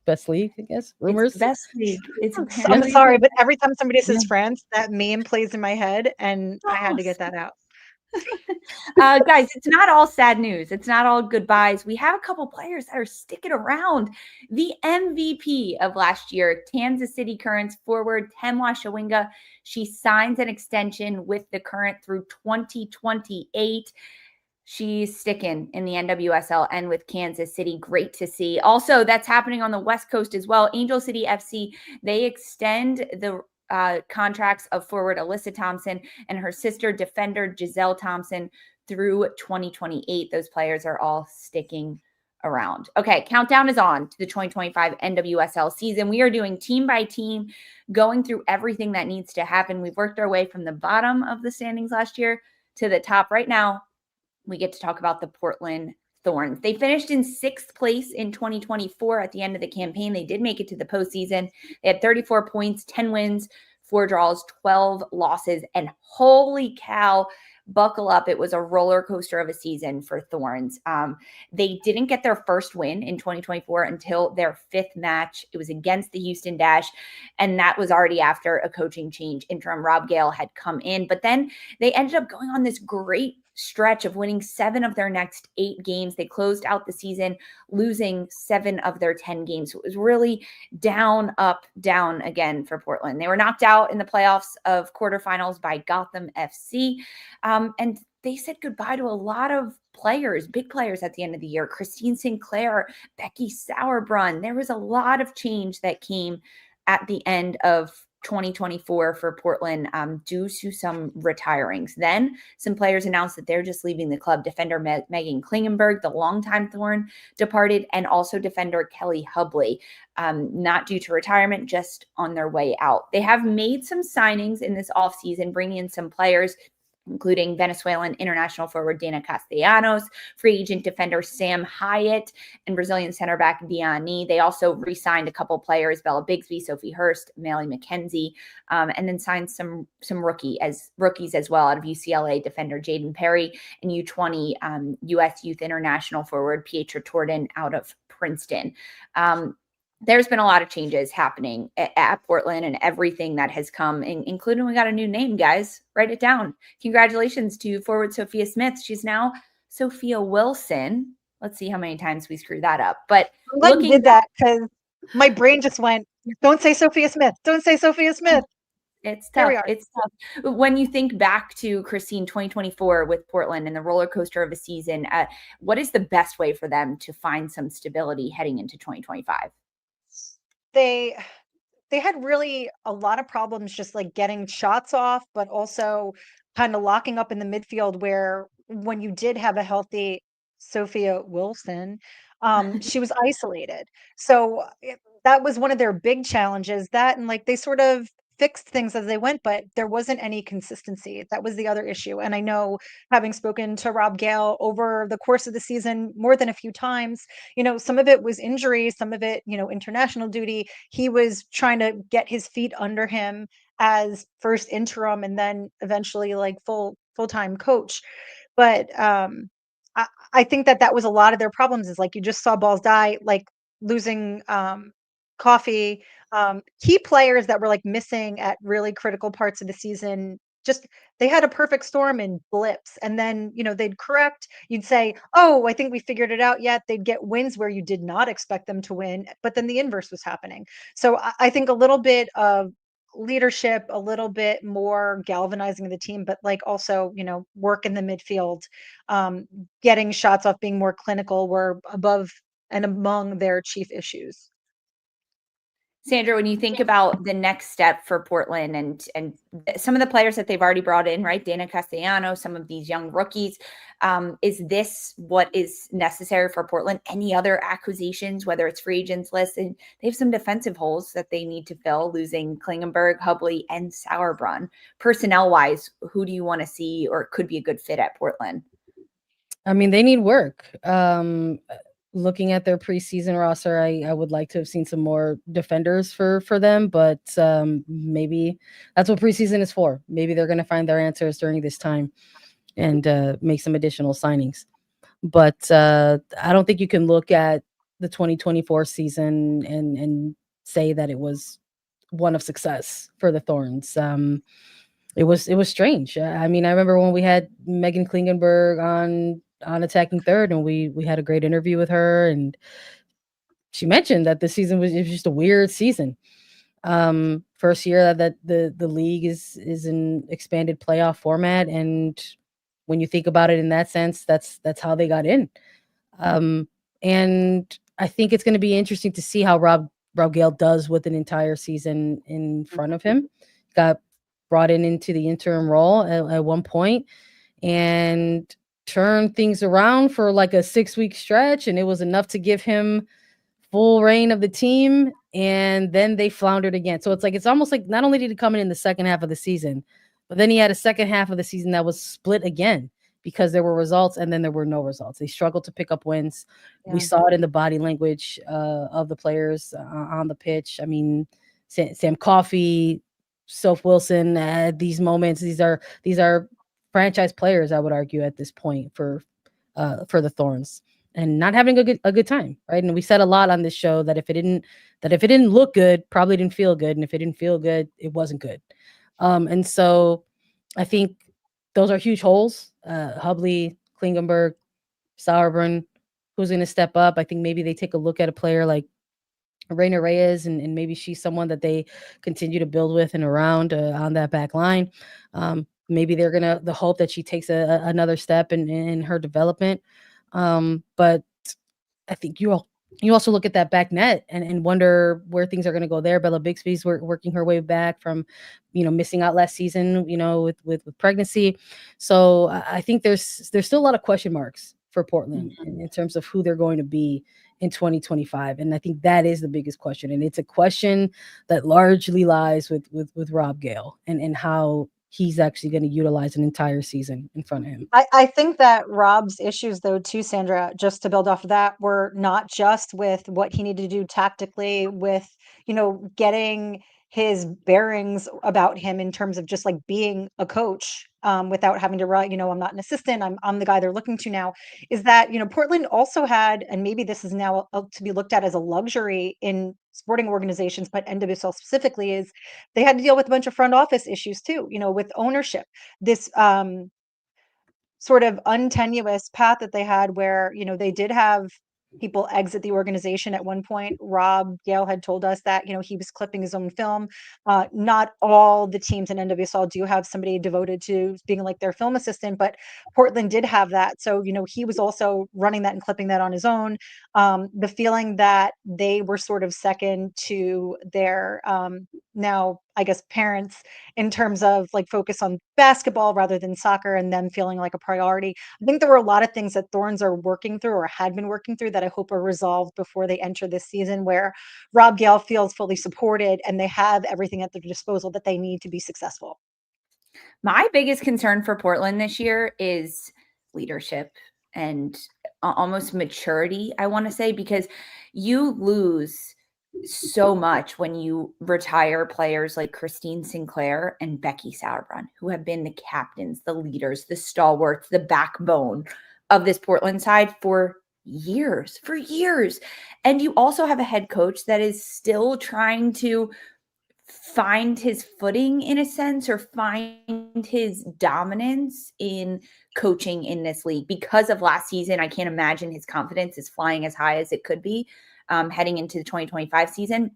best league, I guess. It's Rumors. the best league. It's I'm apparently sorry, but every time somebody Yeah. says France, that meme plays in my head, and I had to get that out. Guys, it's not all sad news. It's not all goodbyes. We have a couple players that are sticking around. The MVP of last year, Kansas City Currents forward Temwa Chawinga. She signs an extension with the Current through 2028. She's sticking in the NWSL and with Kansas City. Great to see. Also, that's happening on the West Coast as well. Angel City FC, they extend the contracts of forward Alyssa Thompson and her sister defender Giselle Thompson through 2028. Those players are all sticking around. Okay, countdown is on to the 2025 NWSL season. We are doing team by team, going through everything that needs to happen. We've worked our way from the bottom of the standings last year to the top. Right now, we get to talk about the Portland Thorns. They finished in 6th place in 2024 at the end of the campaign. They did make it to the postseason. They had 34 points, 10 wins, 4 draws, 12 losses, and holy cow, buckle up. It was a roller coaster of a season for Thorns. They didn't get their first win in 2024 until their 5th match. It was against the Houston Dash, and that was already after a coaching change. Interim Rob Gale had come in, but then they ended up going on this great stretch of winning 7 of their next 8 games. They closed out the season losing 7 of their 10 games. So it was really down, up, down again for Portland. They were knocked out in the playoffs of quarterfinals by Gotham FC. And they said goodbye to a lot of players, big players at the end of the year. Christine Sinclair, Becky Sauerbrunn. There was a lot of change that came at the end of 2024 for Portland due to some retirings. Then some players announced that they're just leaving the club. Defender Megan Klingenberg, the longtime Thorn, departed, and also defender Kelly Hubley, not due to retirement, just on their way out. They have made some signings in this offseason, bringing in some players, including Venezuelan international forward Dana Castellanos, free agent defender Sam Hyatt, and Brazilian center back Diani. They also re-signed a couple players, Bella Bigsby, Sophie Hurst, Melly McKenzie, and then signed some rookies as well out of UCLA defender Jaden Perry and U20 U.S. Youth International forward Pietra Torden out of Princeton. There's been a lot of changes happening at Portland and everything that has come, including we got a new name, guys. Write it down. Congratulations to forward Sophia Smith. She's now Sophia Wilson. Let's see how many times we screw that up. But I did that because my brain just went, don't say Sophia Smith. Don't say Sophia Smith. It's tough. It's tough. When you think back to Christine 2024 with Portland and the roller coaster of a season, what is the best way for them to find some stability heading into 2025? They had really a lot of problems just like getting shots off, but also kind of locking up in the midfield where when you did have a healthy Sophia Wilson, she was isolated. So that was one of their big challenges, that, and like they sort of fixed things as they went, but there wasn't any consistency. That was the other issue. And I know, having spoken to Rob Gale over the course of the season more than a few times, some of it was injury, some of it, international duty. He was trying to get his feet under him as first interim and then eventually like full-time coach. But I think that was a lot of their problems, is like you just saw balls die, like losing Coffee, key players that were like missing at really critical parts of the season. Just they had a perfect storm in blips, and then they'd correct. You'd say, "Oh, I think we figured it out." Yet they'd get wins where you did not expect them to win, but then the inverse was happening. So I think a little bit of leadership, a little bit more galvanizing of the team, but like also work in the midfield, getting shots off, being more clinical, were above and among their chief issues. Sandra, when you think about the next step for Portland and some of the players that they've already brought in, right? Dana Castellanos, some of these young rookies, is this what is necessary for Portland? Any other acquisitions, whether it's free agents list? And they have some defensive holes that they need to fill, losing Klingenberg, Hubley, and Sauerbrunn. Personnel-wise, who do you want to see or could be a good fit at Portland? I mean, they need work. Looking at their preseason roster, I would like to have seen some more defenders for them, but maybe that's what preseason is for. Maybe they're going to find their answers during this time and make some additional signings. But I don't think you can look at the 2024 season and say that it was one of success for the Thorns. It was strange. I mean, I remember when we had Megan Klingenberg on Attacking Third, and we had a great interview with her, and she mentioned that the season was just a weird season. First year that the league is an expanded playoff format, and when you think about it in that sense, that's how they got in. And I think it's going to be interesting to see how Rob Gale does with an entire season in front of him. Got brought into the interim role at one point, and turned things around for like a 6-week stretch, and it was enough to give him full reign of the team, and then they floundered again. So it's almost like not only did he come in the second half of the season, but then he had a second half of the season that was split again because there were results and then there were no results. They struggled to pick up wins. Yeah. We saw it in the body language of the players on the pitch. I mean, Sam Coffey, Soph Wilson, these moments, these are franchise players, I would argue, at this point for the Thorns, and not having a good time, right? And we said a lot on this show that if it didn't look good, probably didn't feel good, and if it didn't feel good, it wasn't good. And so I think those are huge holes. Hubley, Klingenberg, Sauerbrunn, who's going to step up? I think maybe they take a look at a player like Reina Reyes, and maybe she's someone that they continue to build with and around on that back line. Maybe they're going to hope that she takes another step in her development. But I think you you also look at that back net and wonder where things are going to go there. Bella Bixby's working her way back from, missing out last season, with pregnancy. So I think there's still a lot of question marks for Portland in terms of who they're going to be in 2025. And I think that is the biggest question. And it's a question that largely lies with Rob Gale and how he's actually going to utilize an entire season in front of him. I think that Rob's issues, though, too, Sandra, just to build off of that, were not just with what he needed to do tactically, with, getting his bearings about him in terms of just like being a coach, without having to write, I'm not an assistant, I'm the guy they're looking to now, is that, Portland also had, and maybe this is now to be looked at as a luxury in sporting organizations, but NWSL specifically, is they had to deal with a bunch of front office issues too, with ownership. This sort of untenuous path that they had where, they did have people exit the organization at one point. Rob Gale had told us that, he was clipping his own film. Not all the teams in NWSL do have somebody devoted to being like their film assistant, but Portland did have that. So, he was also running that and clipping that on his own. The feeling that they were sort of second to their now, I guess, parents in terms of like focus on basketball rather than soccer and them feeling like a priority. I think there were a lot of things that Thorns are working through or had been working through that I hope are resolved before they enter this season, where Rob Gale feels fully supported and they have everything at their disposal that they need to be successful. My biggest concern for Portland this year is leadership and almost maturity, I want to say, because you lose so much when you retire players like Christine Sinclair and Becky Sauerbrunn, who have been the captains, the leaders, the stalwarts, the backbone of this Portland side for years. And you also have a head coach that is still trying to find his footing in a sense, or find his dominance in coaching in this league. Because of last season, I can't imagine his confidence is flying as high as it could be heading into the 2025 season.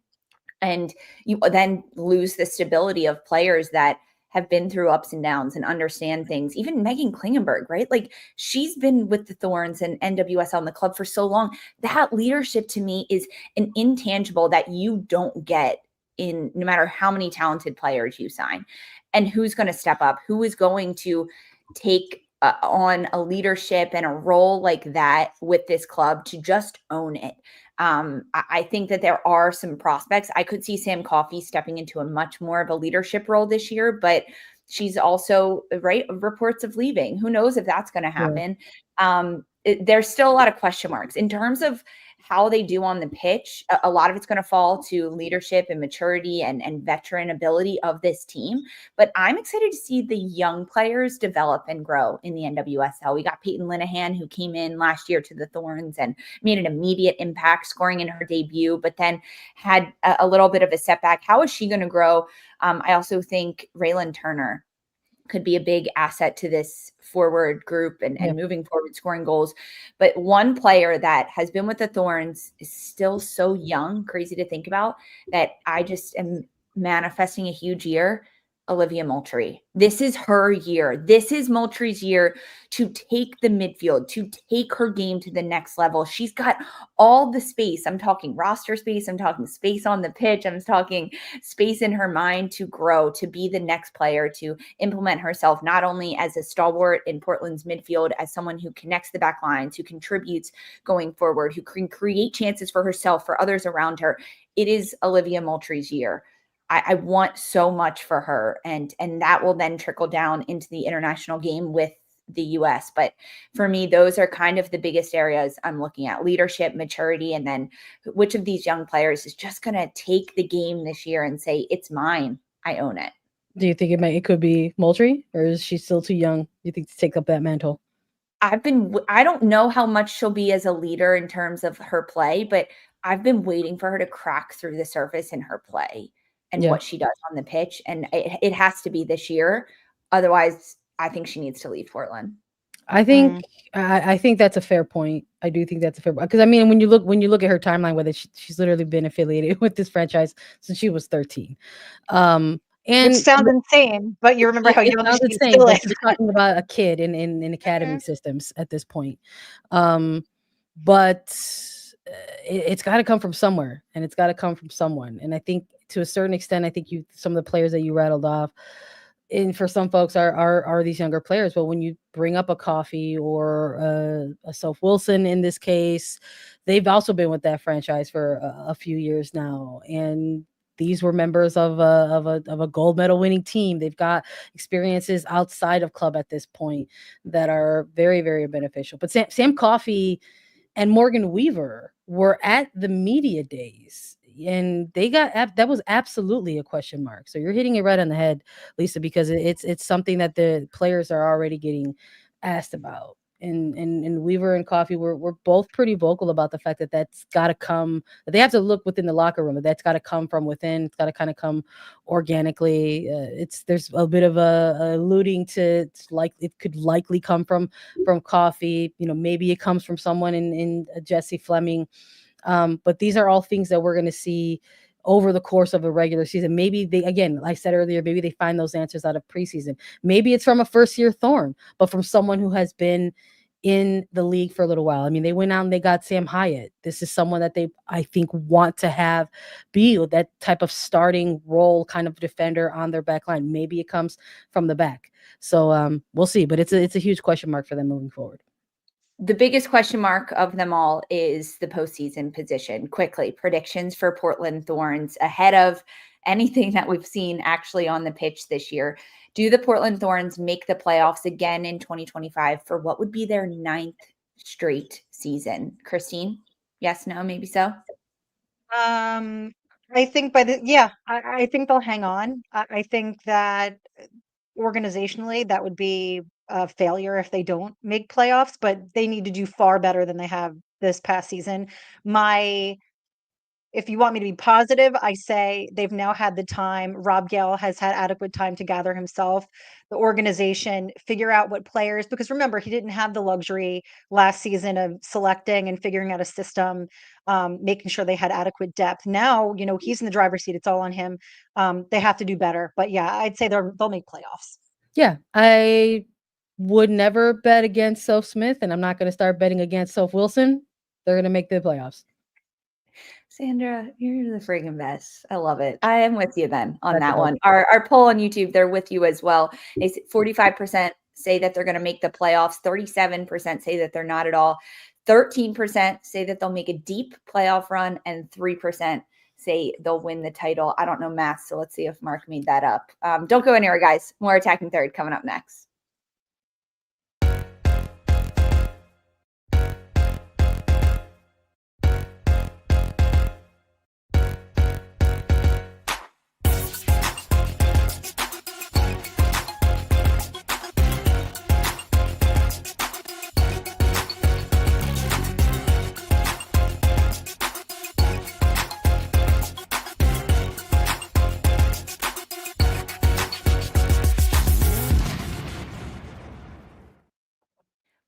And you then lose the stability of players that have been through ups and downs and understand things. Even Megan Klingenberg, right? Like, she's been with the Thorns and NWSL in the club for so long. That leadership to me is an intangible that you don't get in no matter how many talented players you sign. And who's going to step up? Who is going to take on a leadership and a role like that with this club to just own it? I think that there are some prospects. I could see Sam Coffey stepping into a much more of a leadership role this year, but she's also, right, reports of leaving. Who knows if that's going to happen? Yeah. There's still a lot of question marks in terms of how they do on the pitch. A lot of it's going to fall to leadership and maturity and veteran ability of this team. But I'm excited to see the young players develop and grow in the NWSL. We got Peyton Linehan, who came in last year to the Thorns and made an immediate impact, scoring in her debut, but then had a little bit of a setback. How is she going to grow? I also think Raylan Turner could be a big asset to this forward group and moving forward, scoring goals. But one player that has been with the Thorns is still so young, crazy to think about, that I just am manifesting a huge year. Olivia Moultrie. This is her year. This is Moultrie's year to take the midfield, to take her game to the next level. She's got all the space. I'm talking roster space. I'm talking space on the pitch. I'm talking space in her mind to grow, to be the next player, to implement herself, not only as a stalwart in Portland's midfield, as someone who connects the back lines, who contributes going forward, who can create chances for herself, for others around her. It is Olivia Moultrie's year. I want so much for her, and that will then trickle down into the international game with the US. But for me, those are kind of the biggest areas I'm looking at: leadership, maturity, and then which of these young players is just going to take the game this year and say, it's mine, I own it. Do you think it could be Moultrie, or is she still too young, do you think, to take up that mantle? I don't know how much she'll be as a leader in terms of her play, but I've been waiting for her to crack through the surface in her play and what she does on the pitch. And it has to be this year. Otherwise, I think she needs to leave Portland. I think I think that's a fair point. I do think that's a fair point. Because I mean, when you look at her timeline, whether she's literally been affiliated with this franchise since she was 13. And which sounds insane, but you remember how young she still is. We're talking about a kid in academy systems at this point. But it's got to come from somewhere, and it's got to come from someone. And I think to a certain extent, I think some of the players that you rattled off, and for some folks are these younger players. But when you bring up a Coffee or a Soph Wilson in this case, they've also been with that franchise for a few years now, and these were members of a gold medal winning team. They've got experiences outside of club at this point that are very, very beneficial. But Sam Coffee and Morgan Weaver were at the media days, and they got that was absolutely a question mark. So you're hitting it right on the head, Lisa, because it's something that the players are already getting asked about. And Weaver and Coffee were both pretty vocal about the fact that that's got to come, that they have to look within the locker room, that that's got to come from within. It's got to kind of come organically. There's a bit of a alluding to like it could likely come from Coffee. Maybe it comes from someone in Jesse Fleming. But these are all things that we're going to see over the course of a regular season. Maybe they, again, like I said earlier, maybe they find those answers out of preseason. Maybe it's from a first-year Thorn, but from someone who has been in the league for a little while. I mean, they went out and they got Sam Hyatt. This is someone that they, I think, want to have be that type of starting role kind of defender on their back line. Maybe it comes from the back. So we'll see, but it's a huge question mark for them moving forward. The biggest question mark of them all is the postseason position. Quickly, predictions for Portland Thorns ahead of anything that we've seen actually on the pitch this year. Do the Portland Thorns make the playoffs again in 2025 for what would be their 9th straight season? Christine? Yes, no, maybe so? I think I think they'll hang on. I think that organizationally, that would be a failure if they don't make playoffs, but they need to do far better than they have this past season. If you want me to be positive, I say they've now had the time. Rob Gale has had adequate time to gather himself, the organization, figure out what players, because remember, he didn't have the luxury last season of selecting and figuring out a system, making sure they had adequate depth. Now, he's in the driver's seat. It's all on him. They have to do better. But yeah, I'd say they'll make playoffs. Yeah, I would never bet against Soph Smith, and I'm not going to start betting against Soph Wilson. They're going to make the playoffs. Sandra, you're the friggin' best. I love it. I am with you then on that one. Our poll on YouTube, they're with you as well. 45% say that they're going to make the playoffs. 37% say that they're not at all. 13% say that they'll make a deep playoff run, and 3% say they'll win the title. I don't know math, so let's see if Mark made that up. Don't go anywhere, guys. More Attacking Third coming up next.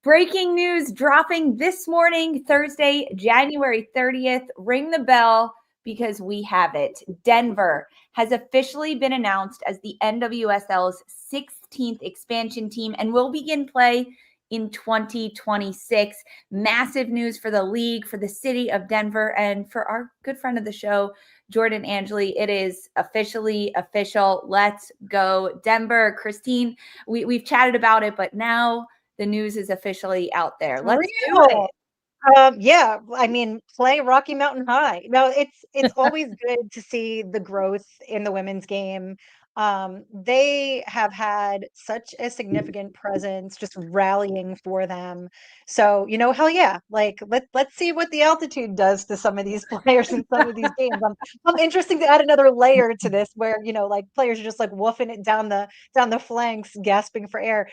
Breaking news dropping this morning, Thursday, January 30th. Ring the bell because we have it. Denver has officially been announced as the NWSL's 16th expansion team and will begin play in 2026. Massive news for the league, for the city of Denver, and for our good friend of the show, Jordan Angeli. It is officially official. Let's go, Denver. Christine, we've chatted about it, but now the news is officially out there. Let's do it. Yeah, I mean, play Rocky Mountain High. No, it's always good to see the growth in the women's game. They have had such a significant presence, just rallying for them. So, hell yeah, like let's see what the altitude does to some of these players in some of these games. I'm interested to add another layer to this, where like players are just like woofing it down the flanks, gasping for air.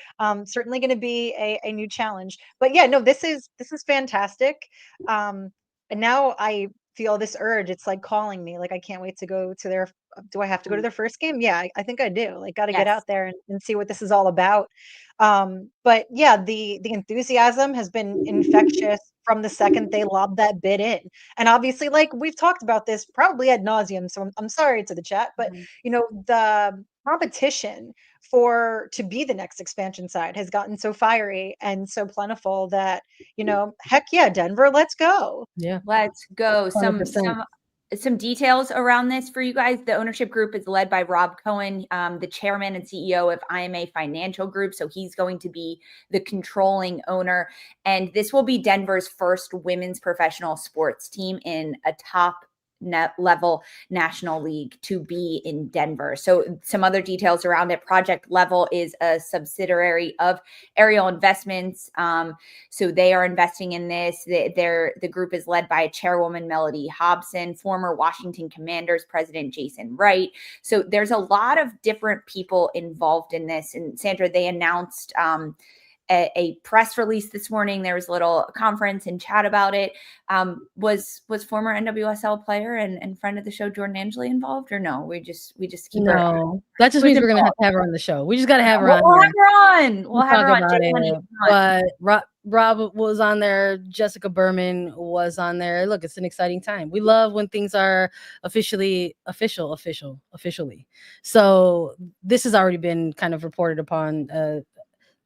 Certainly going to be a new challenge. But yeah, no, this is fantastic. And now I feel this urge. It's like calling me. Like I can't wait to go to their. Do I have to go to their first game? Yeah, I think I do. Like, got to get out there and see what this is all about. But yeah, the enthusiasm has been infectious from the second they lobbed that bid in. And obviously, like we've talked about this probably ad nauseum. So I'm sorry to the chat, but the competition to be the next expansion side has gotten so fiery and so plentiful that, heck yeah, Denver, let's go. Yeah. Let's go. 100%. Some details around this for you guys. The ownership group is led by Rob Cohen, the chairman and CEO of IMA Financial Group. So he's going to be the controlling owner. And this will be Denver's first women's professional sports team in a top level national league to be in Denver. So some other details around it. Project Level is a subsidiary of Ariel Investments. So they are investing in this. The group is led by chairwoman Melody Hobson, former Washington Commanders president Jason Wright. So there's a lot of different people involved in this. And Sandra, they announced a press release this morning. There was a little conference and chat about it. Was former NWSL player and friend of the show Jordan Angeli involved, or no? We just keep her. No, that just means we're gonna have to have her on the show. We just gotta have her on. We'll have her on. We'll have her on. But Rob was on there. Jessica Berman was on there. Look, it's an exciting time. We love when things are officially. So this has already been kind of reported upon.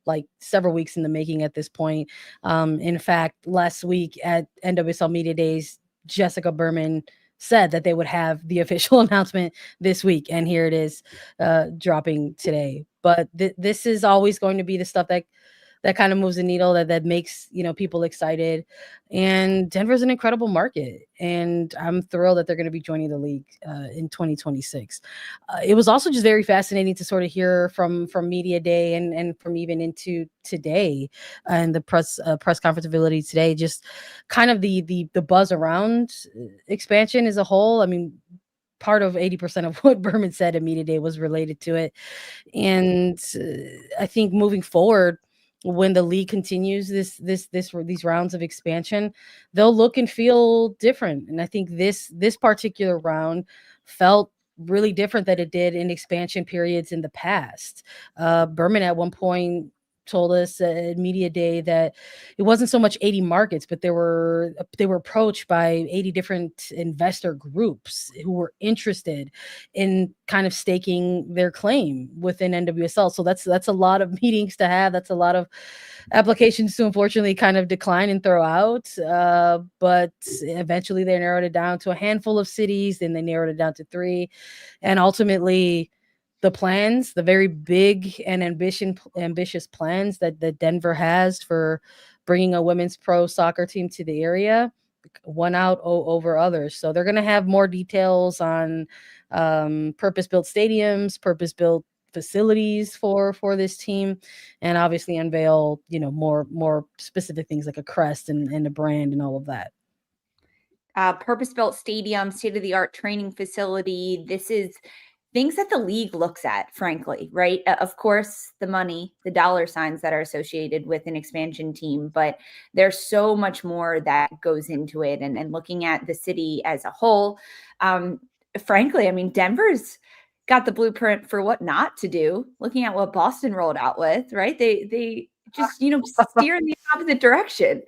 Like several weeks in the making at this point. In fact, last week at NWSL Media Days, Jessica Berman said that they would have the official announcement this week, and here it is, dropping today. But this is always going to be the stuff that kind of moves the needle, that makes people excited. And Denver's an incredible market, and I'm thrilled that they're going to be joining the league in 2026. It was also just very fascinating to sort of hear from Media Day and from even into today and the press conference ability today, just kind of the buzz around expansion as a whole. I mean, part of 80% of what Berman said at Media Day was related to it. And I think moving forward, when the league continues these rounds of expansion, they'll look and feel different. And I think this particular round felt really different than it did in expansion periods in the past. Berman at one point told us at Media Day that it wasn't so much 80 markets, but they were approached by 80 different investor groups who were interested in kind of staking their claim within NWSL. So that's a lot of meetings to have. That's a lot of applications to unfortunately kind of decline and throw out. But eventually they narrowed it down to a handful of cities, then they narrowed it down to 3. And ultimately, the plans, the very big and ambitious plans that Denver has for bringing a women's pro soccer team to the area, won out over others. So they're going to have more details on purpose-built stadiums, purpose-built facilities for this team, and obviously unveil more specific things like a crest and a brand and all of that. Purpose-built stadium, state-of-the-art training facility. This is things that the league looks at, frankly, right? Of course, the money, the dollar signs that are associated with an expansion team, but there's so much more that goes into it. And looking at the city as a whole, frankly, I mean, Denver's got the blueprint for what not to do. Looking at what Boston rolled out with, right? They just, steer in the opposite direction.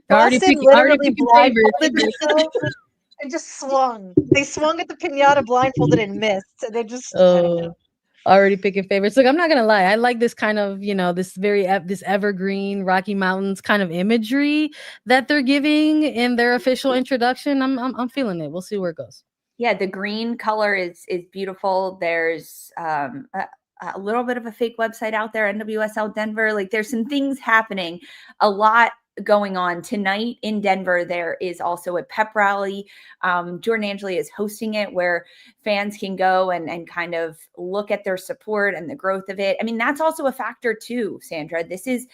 Boston literally blindfolded themselves. It just swung. They swung at the pinata blindfolded and missed. They just already picking favorites. Look, I'm not gonna lie. I like this kind of this this evergreen Rocky Mountains kind of imagery that they're giving in their official introduction. I'm feeling it. We'll see where it goes. Yeah, the green color is beautiful. There's a little bit of a fake website out there, NWSL Denver. Like there's some things happening. A lot going on tonight in Denver. There is also a pep rally. Jordan Angeli is hosting it, where fans can go and kind of look at their support and the growth of it. I mean, that's also a factor too, Sandra. This is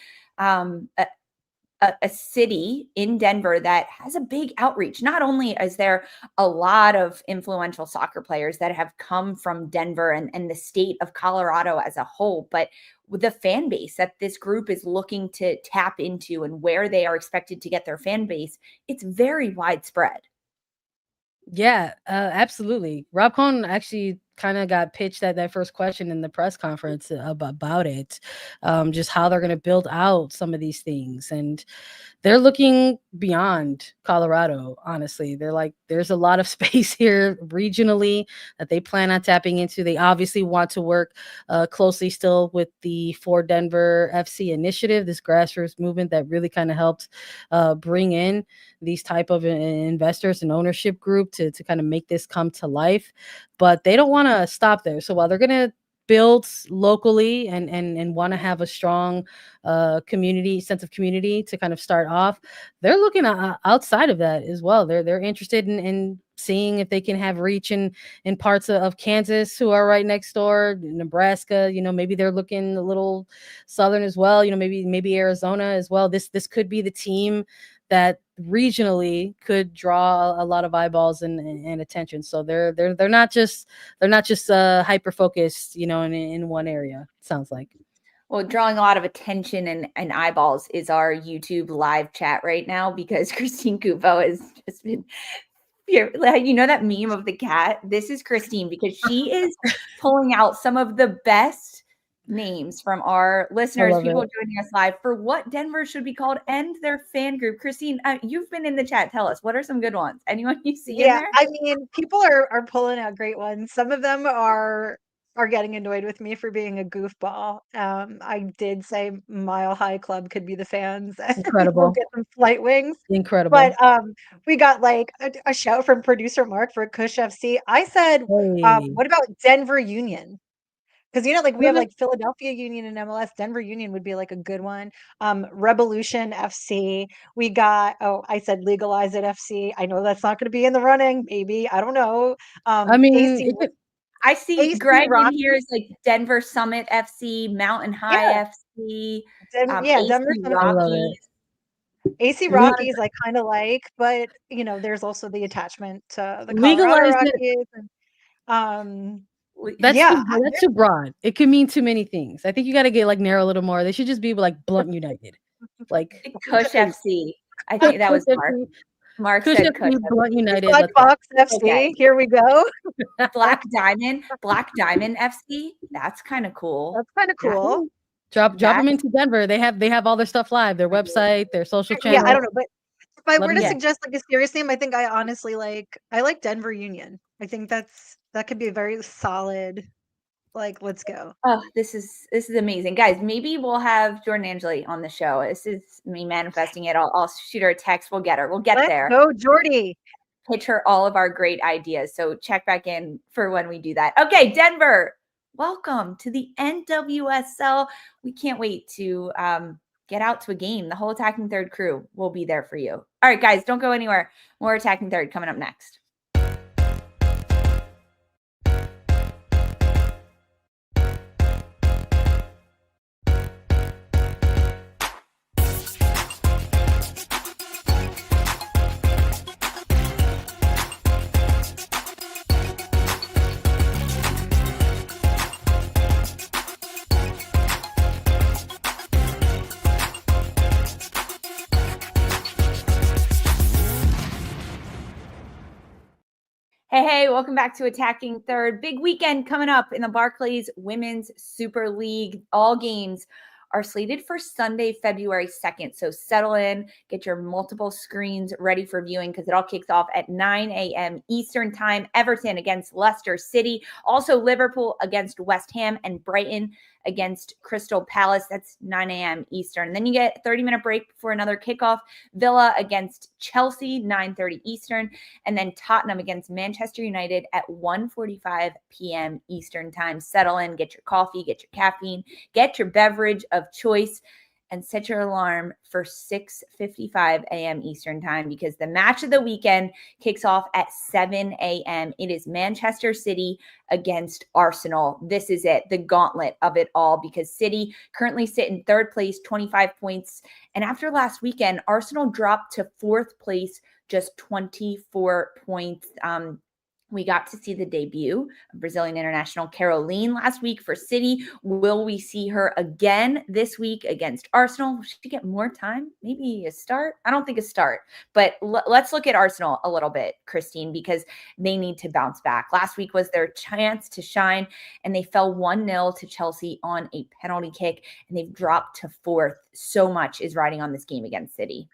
a city in Denver that has a big outreach. Not only is there a lot of influential soccer players that have come from Denver and the state of Colorado as a whole, but the fan base that this group is looking to tap into and where they are expected to get their fan base, it's very widespread. Yeah, absolutely. Rob Cohen actually kind of got pitched at that first question in the press conference about it, just how they're going to build out some of these things. And they're looking beyond Colorado, honestly. They're like, there's a lot of space here regionally that they plan on tapping into. They obviously want to work closely still with the For Denver FC initiative, this grassroots movement that really kind of helped bring in these type of investors and ownership group to kind of make this come to life. But they don't want to stop there. So while they're going to build locally and want to have a strong community sense of community to kind of start off, they're looking outside of that as well. They're interested in seeing if they can have reach in parts of Kansas, who are right next door, Nebraska. Maybe they're looking a little southern as well. Maybe Arizona as well. This could be the team that regionally could draw a lot of eyeballs and attention. So they're not just hyper focused, in one area. It sounds like. Well, drawing a lot of attention and eyeballs is our YouTube live chat right now, because Christine Cupo has just been here. That meme of the cat? This is Christine, because she is pulling out some of the best names from our listeners, people joining us live, for what Denver should be called and their fan group. Christine, you've been in the chat. Tell us, what are some good ones? Anyone you see in there? I mean, people are pulling out great ones. Some of them are getting annoyed with me for being a goofball. I did say Mile High Club could be the fans. Incredible. We'll get some flight wings. Incredible. But we got like a shout from producer Mark for Kush FC. I said, what about Denver Union? Because we have like Philadelphia Union and MLS. Denver Union would be like a good one. Revolution FC. We got, I said Legalize It FC. I know that's not going to be in the running. Maybe, I don't know. I mean, I see AC Greg Rocky. in here is like Denver Summit FC, Mountain High FC, Denver Rockies. AC Rockies, I kind of like, but there's also the attachment to the Colorado Rockies. That's too broad. It could mean too many things. I think you got to get narrow a little more. They should just be like Blunt United, like Kush FC. I think that was Mark. Mark said Kush FC. Blunt United. Box FC. Okay. Here we go. Black Diamond FC. That's kind of cool. That's kind of cool. Drop them into Denver. They have all their stuff live, their website, their social channels. Yeah, I don't know, but if I were to suggest like a serious name, I think I honestly I like Denver Union. I think that could be a very solid, let's go. Oh, this is amazing, guys. Maybe we'll have Jordan Angeli on the show. This is me manifesting it. I'll shoot her a text. We'll get her. We'll get there. Go, Jordy. Pitch her all of our great ideas. So check back in for when we do that. Okay, Denver, welcome to the NWSL. We can't wait to get out to a game. The whole Attacking Third crew will be there for you. All right, guys, don't go anywhere. More Attacking Third coming up next. Hey, welcome back to Attacking Third. Big weekend coming up in the Barclays Women's Super League. All games are slated for Sunday, February 2nd. So settle in, get your multiple screens ready for viewing, because it all kicks off at 9 a.m. Eastern time. Everton against Leicester City. Also Liverpool against West Ham, and Brighton against Crystal Palace. That's 9 a.m. Eastern. Then you get a 30-minute break before another kickoff. Villa against Chelsea, 9:30 Eastern. And then Tottenham against Manchester United at 1:45 p.m. Eastern time. Settle in, get your coffee, get your caffeine, get your beverage of choice, and set your alarm for 6:55 a.m. Eastern time, because the match of the weekend kicks off at 7 a.m. It is Manchester City against Arsenal. This is it, the gauntlet of it all, because City currently sit in third place, 25 points. And after last weekend, Arsenal dropped to fourth place, just 24 points. We got to see the debut of Brazilian international Carolin last week for City. Will we see her again this week against Arsenal? Will she get more time? Maybe a start? I don't think a start. But let's look at Arsenal a little bit, Christine, because they need to bounce back. Last week was their chance to shine, and they fell 1-0 to Chelsea on a penalty kick, and they've dropped to 4th. So much is riding on this game against City.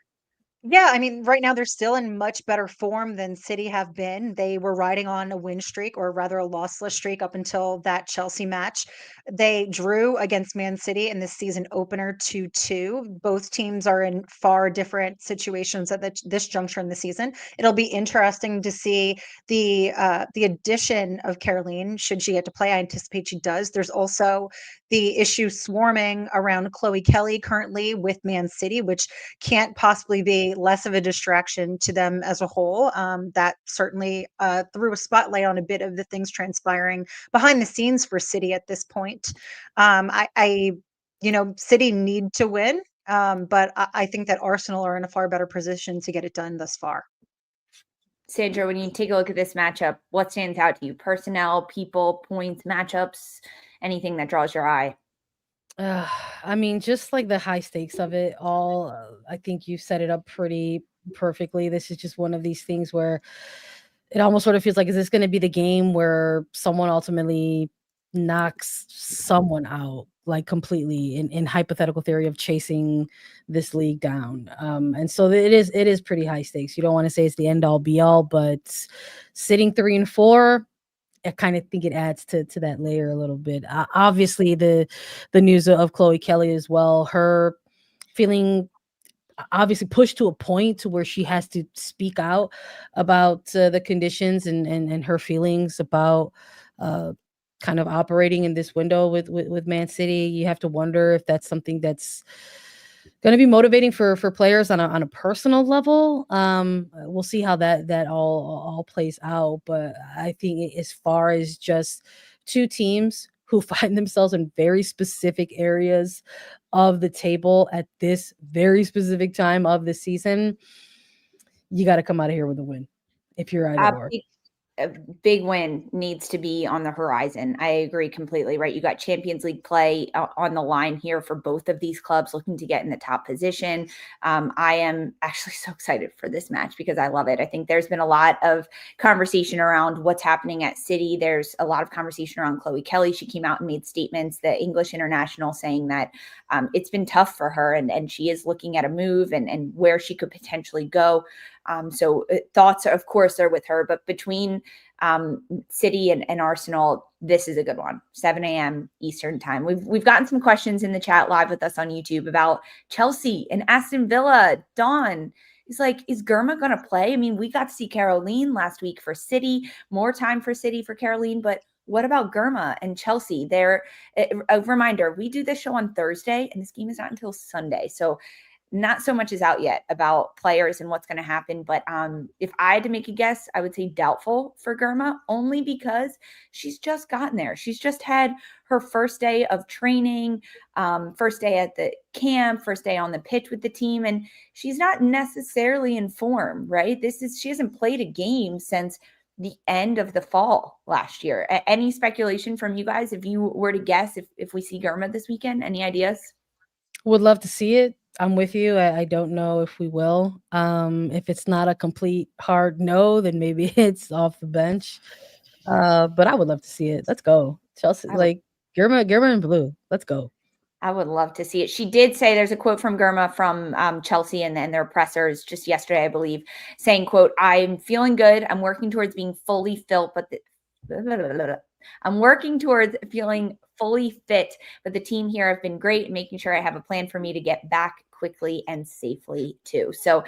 Yeah, I mean, right now they're still in much better form than City have been. They were riding on a win streak, or rather a lossless streak, up until that Chelsea match. They drew against Man City in the season opener 2-2. Both teams are in far different situations at this juncture in the season. It'll be interesting to see the addition of Caroline, should she get to play. I anticipate she does. There's also the issue swarming around Chloe Kelly currently with Man City, which can't possibly be less of a distraction to them as a whole. That certainly threw a spotlight on a bit of the things transpiring behind the scenes for City at this point. City need to win, but I think that Arsenal are in a far better position to get it done thus far. Sandra, when you take a look at this matchup, what stands out to you? Personnel, people, points, matchups, anything that draws your eye? I mean, just like the high stakes of it all, I think you set it up pretty perfectly. This is just one of these things where it almost sort of feels like, is this going to be the game where someone ultimately knocks someone out, like completely in hypothetical theory of chasing this league down? And so it is pretty high stakes. You don't want to say it's the end all be all, but sitting 3 and 4, I kind of think it adds to that layer a little bit. Obviously, the news of Chloe Kelly as well, her feeling obviously pushed to a point to where she has to speak out about the conditions and her feelings about kind of operating in this window with Man City. You have to wonder if that's something that's going to be motivating for players on a personal level. We'll see how that all plays out, but I think as far as just two teams who find themselves in very specific areas of the table at this very specific time of the season, you got to come out of here with a win if you're either or. A big win needs to be on the horizon. I agree completely, right? You got Champions League play on the line here for both of these clubs looking to get in the top position. I am actually so excited for this match because I love it. I think there's been a lot of conversation around what's happening at City. There's a lot of conversation around Chloe Kelly. She came out and made statements, the English international, saying that it's been tough for her and she is looking at a move and where she could potentially go. So thoughts, of course, are with her, but between City and Arsenal, this is a good one. 7 a.m. Eastern time. We've gotten some questions in the chat live with us on YouTube about Chelsea and Aston Villa. Dawn is like, is Girma going to play? I mean, we got to see Caroline last week for City, more time for City for Caroline, but what about Girma and Chelsea? A reminder, we do this show on Thursday and this game is not until Sunday. So not so much is out yet about players and what's going to happen. But if I had to make a guess, I would say doubtful for Girma, only because she's just gotten there. She's just had her first day of training, first day at the camp, first day on the pitch with the team, and she's not necessarily in form, right? She hasn't played a game since the end of the fall last year. Any speculation from you guys, if you were to guess, if we see Girma this weekend? Any ideas? Would love to see it. I'm with you. I don't know if we will. If it's not a complete hard no, then maybe it's off the bench. But I would love to see it. Let's go. Chelsea, like Girma in blue. Let's go. I would love to see it. She did say, there's a quote from Girma from Chelsea and their pressers just yesterday, I believe, saying, quote, "I'm feeling good. I'm working towards being fully fit, I'm working towards feeling fully fit, but the team here have been great, making sure I have a plan for me to get back quickly and safely too." So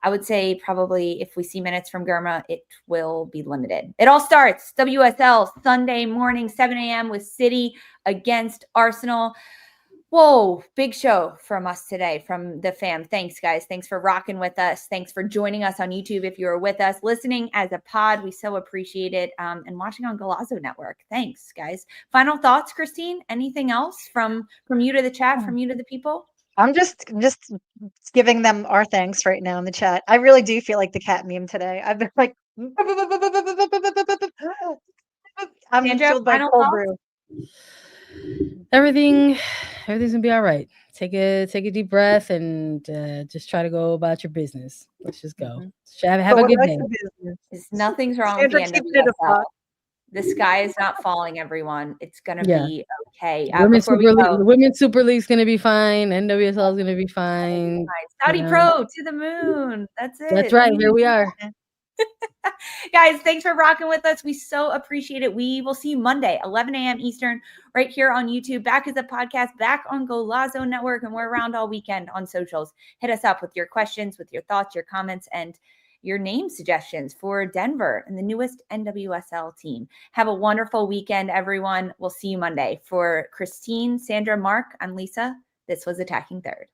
I would say probably if we see minutes from Girma, it will be limited. It all starts WSL Sunday morning, 7 a.m. with City against Arsenal. Whoa, big show from us today, from the fam. Thanks, guys. Thanks for rocking with us. Thanks for joining us on YouTube if you're with us. Listening as a pod, we so appreciate it. And watching on Golazo Network. Thanks, guys. Final thoughts, Christine? Anything else from you to the chat, from you to the people? I'm just giving them our thanks right now in the chat. I really do feel like the cat meme today. I've been like I'm Sandra, fueled by final cold thoughts? brew. Everything's gonna be all right. Take a deep breath and just try to go about your business. Let's just go. Have Go a good about day. your business. Nothing's wrong with Sandra, the keeping it a NWSL. buck. The sky is not falling, everyone. It's gonna Yeah. be okay. Women's Before we Super League, go, Women's Super League's gonna be fine. NWSL is gonna be fine. Saudi you know. Pro to the moon. That's it. That's right. Here we are. Guys, thanks for rocking with us. We so appreciate it. We will see you Monday, 11 a.m. Eastern, right here on YouTube. Back as a podcast, back on Golazo Network, and we're around all weekend on socials. Hit us up with your questions, with your thoughts, your comments, and your name suggestions for Denver and the newest NWSL team. Have a wonderful weekend, everyone. We'll see you Monday. For Christine, Sandra, Mark, I'm Lisa. This was Attacking Third.